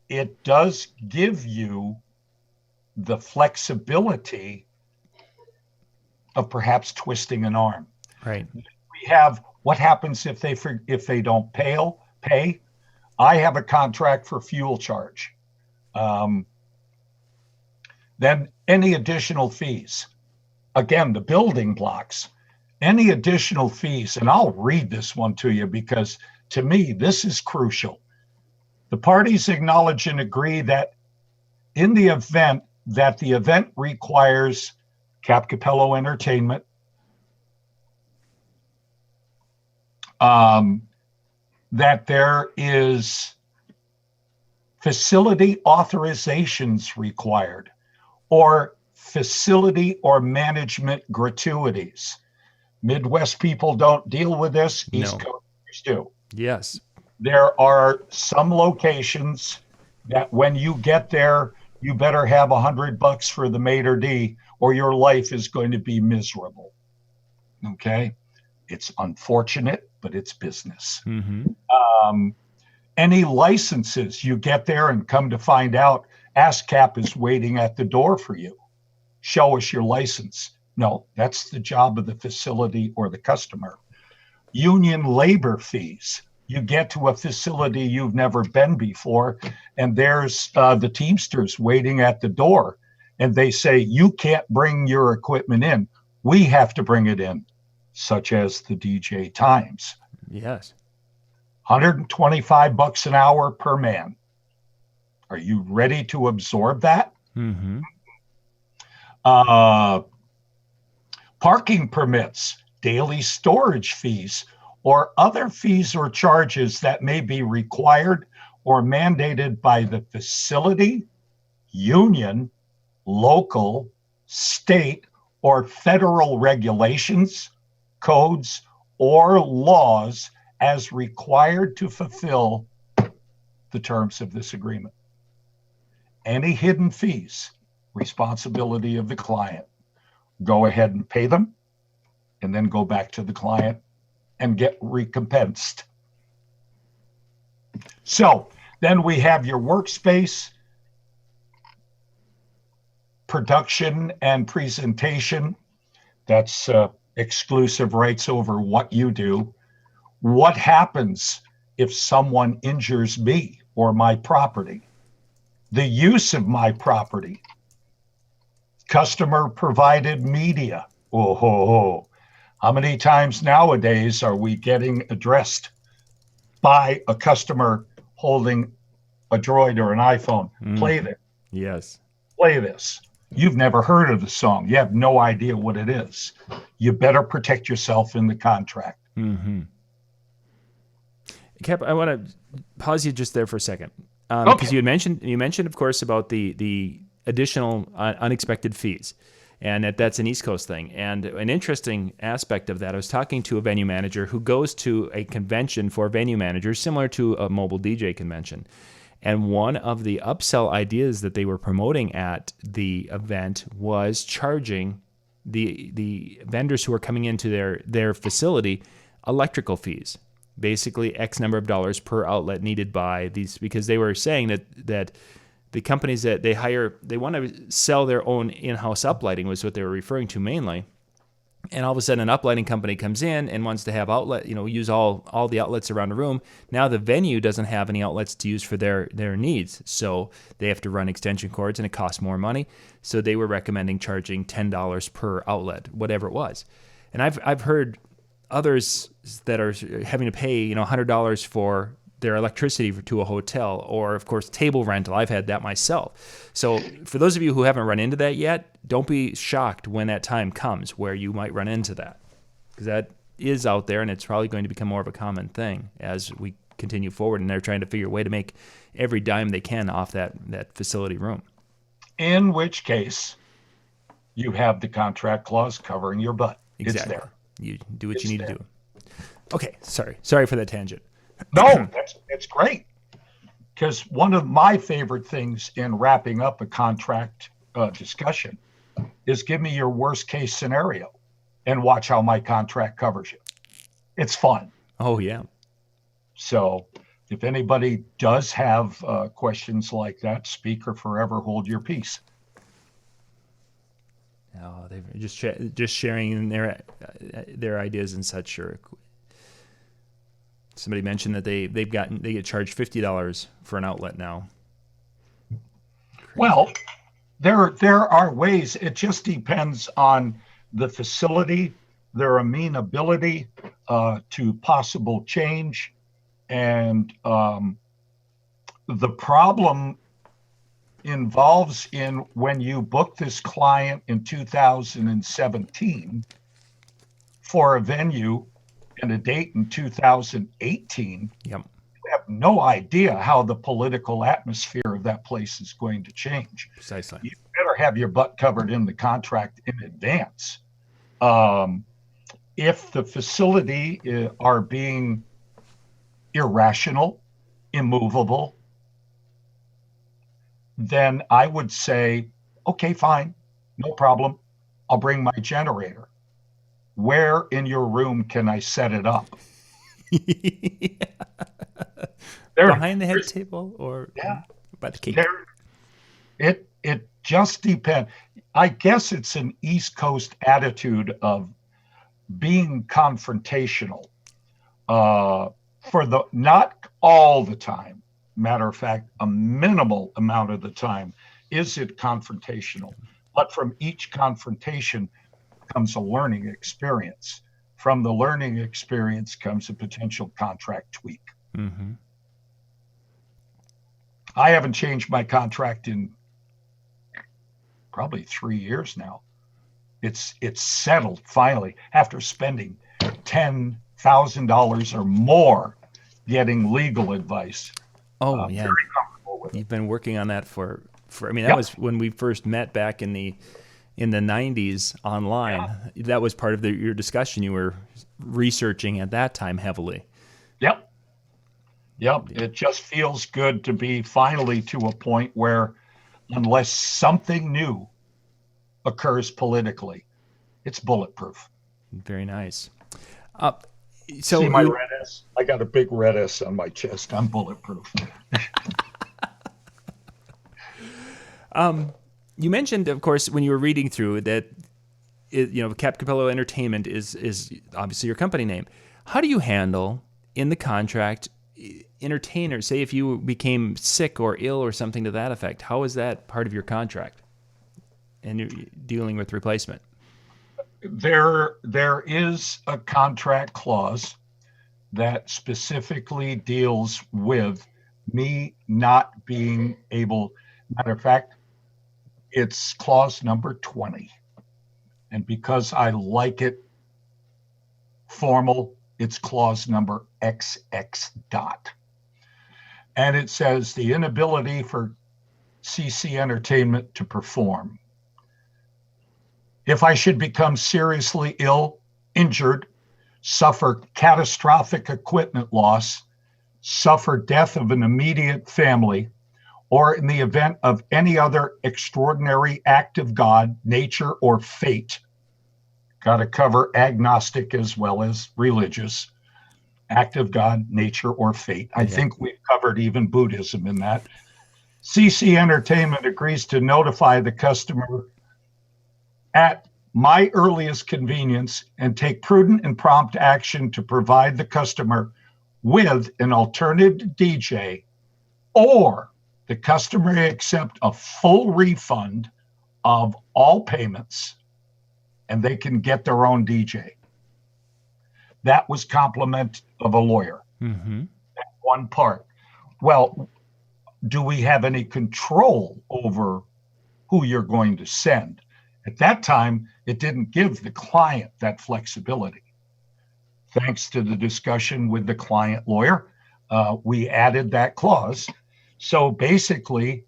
it does give you the flexibility of perhaps twisting an arm. Right. We have what happens if they don't pay. I have a contract for fuel charge. Then any additional fees. Again, the building blocks. Any additional fees, and I'll read this one to you because to me, this is crucial. The parties acknowledge and agree that in the event that the event requires Cap Capello Entertainment, that there is facility authorizations required or facility or management gratuities. Midwest people don't deal with this. East Coasters do. Yes. There are some locations that when you get there, you better have $100 for the maitre d' or your life is going to be miserable. Okay? It's unfortunate, but it's business. Mm-hmm. Any licenses, you get there and come to find out, ASCAP is waiting at the door for you. Show us your license. No, that's the job of the facility or the customer. Union labor fees. You get to a facility you've never been before, and there's the Teamsters waiting at the door, and they say, you can't bring your equipment in. We have to bring it in, such as the DJ times. Yes. $125 an hour per man. Are you ready to absorb that? Mm-hmm. Parking permits, daily storage fees, or other fees or charges that may be required or mandated by the facility, union, local, state, or federal regulations, codes, or laws as required to fulfill the terms of this agreement. Any hidden fees, responsibility of the client. Go ahead and pay them, and then go back to the client and get recompensed. So then we have your workspace, production and presentation. That's exclusive rights over what you do. What happens if someone injures me or my property? The use of my property. Customer provided media. Oh. How many times nowadays are we getting addressed by a customer holding a Droid or an iPhone? Play this. Yes. Play this. You've never heard of the song. You have no idea what it is. You better protect yourself in the contract. Mm-hmm. Cap, I want to pause you just there for a second, Okay. because you mentioned, of course, about the additional unexpected fees, and that's an East Coast thing. And an interesting aspect of that, I was talking to a venue manager who goes to a convention for venue managers, similar to a mobile DJ convention. And one of the upsell ideas that they were promoting at the event was charging the vendors who are coming into their facility electrical fees. Basically X number of dollars per outlet needed by these, because they were saying that the companies that they hire, they want to sell their own in-house uplighting, was what they were referring to mainly. and all of a sudden an uplighting company comes in and wants to have outlet, use all the outlets around the room. Now the venue doesn't have any outlets to use for their needs, so they have to run extension cords, and it costs more money. So they were recommending charging $10 per outlet, whatever it was. And I've heard others that are having to pay $100 for their electricity to a hotel, or of course table rental. I've had that myself. So for those of you who haven't run into that yet, don't be shocked when that time comes where you might run into that, because that is out there, and it's probably going to become more of a common thing as we continue forward, and they're trying to figure a way to make every dime they can off that facility room. In which case, you have the contract clause covering your butt. Exactly. It's there. You do what you need to do. Okay, sorry for that tangent. No, it's great. Because one of my favorite things in wrapping up a contract discussion is give me your worst case scenario and watch how my contract covers you. It's fun. Oh, yeah. So if anybody does have questions like that, speak or forever hold your peace. Oh, they're just sharing their ideas and such. Or somebody mentioned that they get charged $50 for an outlet now. Well, there are ways. It just depends on the facility, their amenability to possible change, and the problem involves in when you book this client in 2017 for a venue and a date in 2018. Yep. You have no idea how the political atmosphere of that place is going to change. Precisely. You better have your butt covered in the contract in advance. If the facility are being irrational, immovable, then I would say, okay, fine, no problem. I'll bring my generator. Where in your room can I set it up? Behind the head table or by the cake? It just depends. I guess it's an East Coast attitude of being confrontational not all the time. Matter of fact, a minimal amount of the time is it confrontational. But from each confrontation comes a learning experience. From the learning experience comes a potential contract tweak. Mm-hmm. I haven't changed my contract in probably 3 years now. It's settled finally after spending $10,000 or more getting legal advice. Oh, yeah. Very comfortable with it. You've been working on that for that was when we first met back in the 90s online. Yeah. That was part of your discussion. You were researching at that time heavily. Yep. It just feels good to be finally to a point where unless something new occurs politically, it's bulletproof. Very nice. So see my red S? I got a big red S on my chest. I'm bulletproof. You mentioned, of course, when you were reading through that, Cap Capello Entertainment is obviously your company name. How do you handle in the contract entertainers? Say if you became sick or ill or something to that effect, how is that part of your contract? And you're dealing with replacement. There is a contract clause that specifically deals with me not being able. Matter of fact, it's clause number 20. And because I like it formal, it's clause number XX dot. And it says the inability for CC Entertainment to perform. If I should become seriously ill, injured, suffer catastrophic equipment loss, suffer death of an immediate family, or in the event of any other extraordinary act of God, nature, or fate, got to cover agnostic as well as religious, act of God, nature, or fate. I think we've covered even Buddhism in that. CC Entertainment agrees to notify the customer at my earliest convenience and take prudent and prompt action to provide the customer with an alternative DJ, or the customer may accept a full refund of all payments and they can get their own DJ. That was compliment of a lawyer. Mm-hmm. That one part. Well, do we have any control over who you're going to send? At that time, it didn't give the client that flexibility. Thanks to the discussion with the client lawyer, we added that clause. So basically,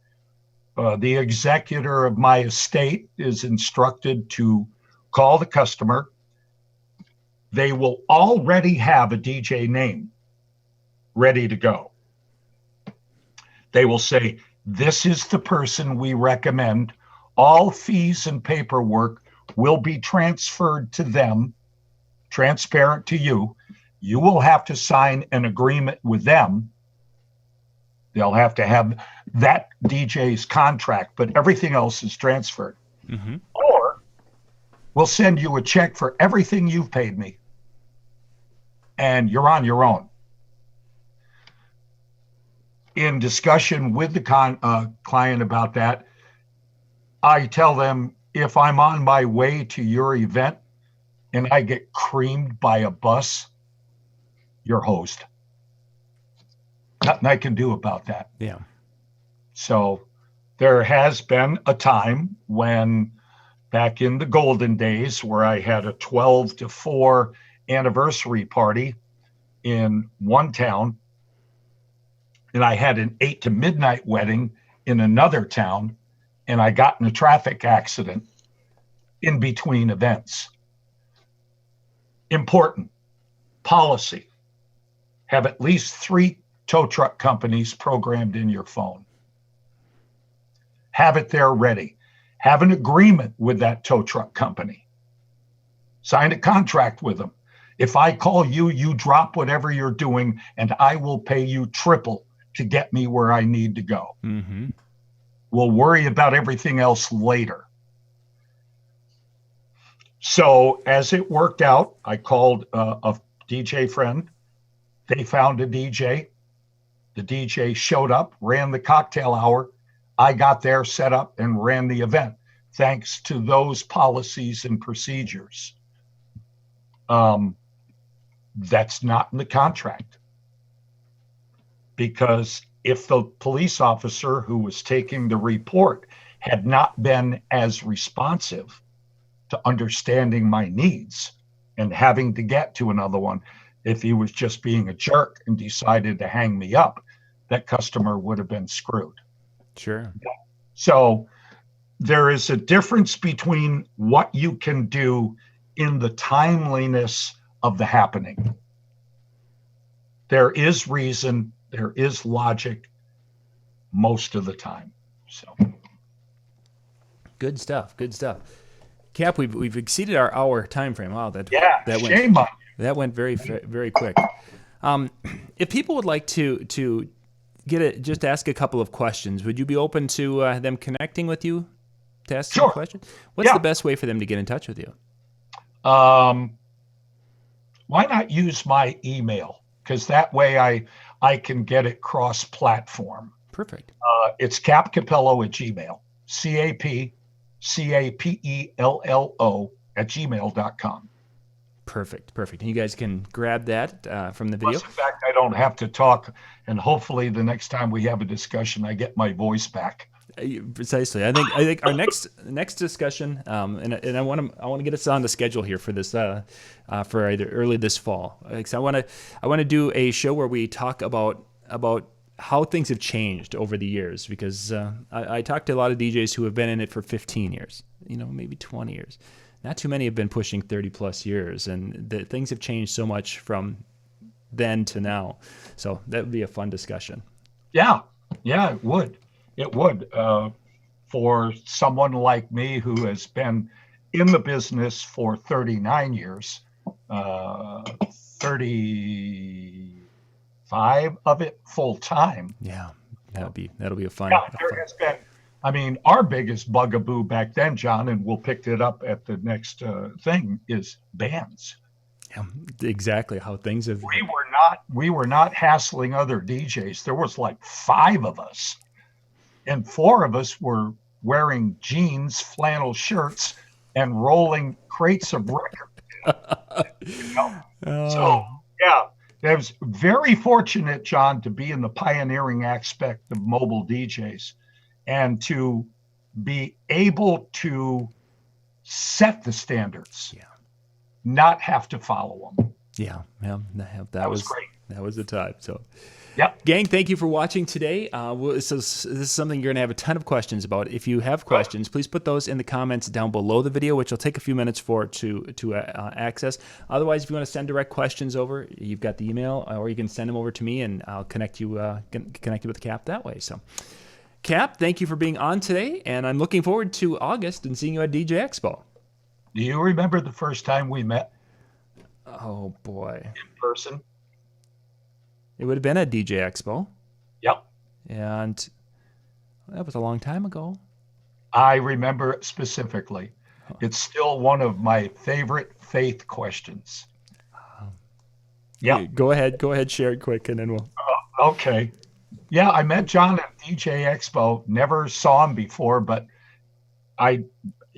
the executor of my estate is instructed to call the customer. They will already have a DJ name ready to go. They will say, this is the person we recommend. All fees and paperwork will be transferred to them, transparent to you. You will have to sign an agreement with them. They'll have to have that DJ's contract, but everything else is transferred. Mm-hmm. Or we'll send you a check for everything you've paid me, and you're on your own. In discussion with the client about that, I tell them, if I'm on my way to your event and I get creamed by a bus, you're hosed. Nothing I can do about that. Yeah. So there has been a time when, back in the golden days, where I had a 12 to 4 anniversary party in one town, and I had an 8 to midnight wedding in another town, and I got in a traffic accident in between events. Important policy: have at least 3 tow truck companies programmed in your phone. Have it there ready. Have an agreement with that tow truck company. Sign a contract with them. If I call you, you drop whatever you're doing, and I will pay you triple to get me where I need to go. Mm-hmm. We'll worry about everything else later. So as it worked out, I called a DJ friend. They found a DJ. The DJ showed up, ran the cocktail hour. I got there, set up, and ran the event, thanks to those policies and procedures. That's not in the contract. Because if the police officer who was taking the report had not been as responsive to understanding my needs and having to get to another one, if he was just being a jerk and decided to hang me up, that customer would have been screwed. Sure. So there is a difference between what you can do in the timeliness of the happening. There is reason, there is logic most of the time. So Good stuff. Good stuff. Cap, we've exceeded our hour time frame. Wow, that shame on you. That went very very quick. If people would like to just ask a couple of questions, would you be open to them connecting with you to ask some questions? What's the best way for them to get in touch with you? Why not use my email? Because that way I can get it cross-platform. Perfect. It's capcapello@gmail. CAPCAPELLO@gmail.com. Perfect. And you guys can grab that from the video. Plus, in fact, I don't have to talk, and hopefully the next time we have a discussion, I get my voice back. Precisely. I think our next discussion, and I want to get us on the schedule here for this for either early this fall. I want to do a show where we talk about how things have changed over the years, because I talked to a lot of DJs who have been in it for 15 years, maybe 20 years. Not too many have been pushing 30 plus years, and things have changed so much from then to now. So that would be a fun discussion. Yeah, it would. It would. For someone like me who has been in the business for 39 years, 35 of it full time. Yeah, that'll be a fun. Yeah, there has been. I mean, our biggest bugaboo back then, John, and we'll pick it up at the next thing, is bands. Yeah, exactly how things have. We were not hassling other DJs. There was like 5 of us, and 4 of us were wearing jeans, flannel shirts, and rolling crates of records. You know? So yeah, I was very fortunate, John, to be in the pioneering aspect of mobile DJs and to be able to set the standards, not have to follow them. Yeah, that was great. That was the time. So, yep. Gang, thank you for watching today. This is something you're going to have a ton of questions about. If you have questions, please put those in the comments down below the video, which will take a few minutes for to access. Otherwise, if you want to send direct questions over, you've got the email, or you can send them over to me, and I'll connect you with Cap that way. So, Cap, thank you for being on today, and I'm looking forward to August and seeing you at DJ Expo. Do you remember the first time we met? Oh, boy. In person? It would have been at DJ Expo. Yep. And that was a long time ago. I remember it specifically. It's still one of my favorite faith questions. Yeah. Go ahead, share it quick, and then we'll. Okay. Yeah, I met John at DJ Expo. Never saw him before, but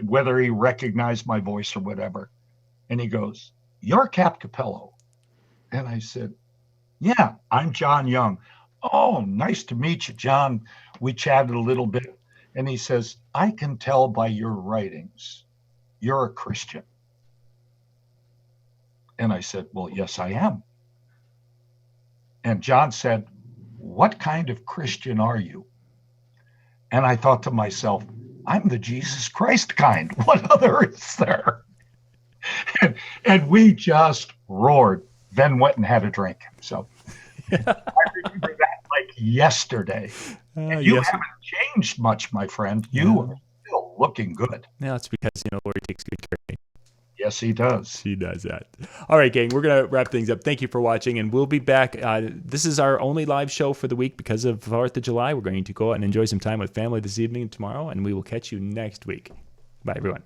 whether he recognized my voice or whatever. And he goes, "You're Cap Capello." And I said, "Yeah, I'm John Young." "Oh, nice to meet you, John." We chatted a little bit. And he says, "I can tell by your writings, you're a Christian." And I said, "Well, yes, I am." And John said, "What kind of Christian are you?" And I thought to myself, I'm the Jesus Christ kind. What other is there? And we just roared, then went and had a drink. So I remember that like yesterday. And you haven't changed much, my friend. You are still looking good. Yeah, it's because, Lord takes good care of me. Yes, he does. He does that. All right, gang, we're going to wrap things up. Thank you for watching, and we'll be back. This is our only live show for the week because of 4th of July. We're going to go out and enjoy some time with family this evening and tomorrow, and we will catch you next week. Bye, everyone.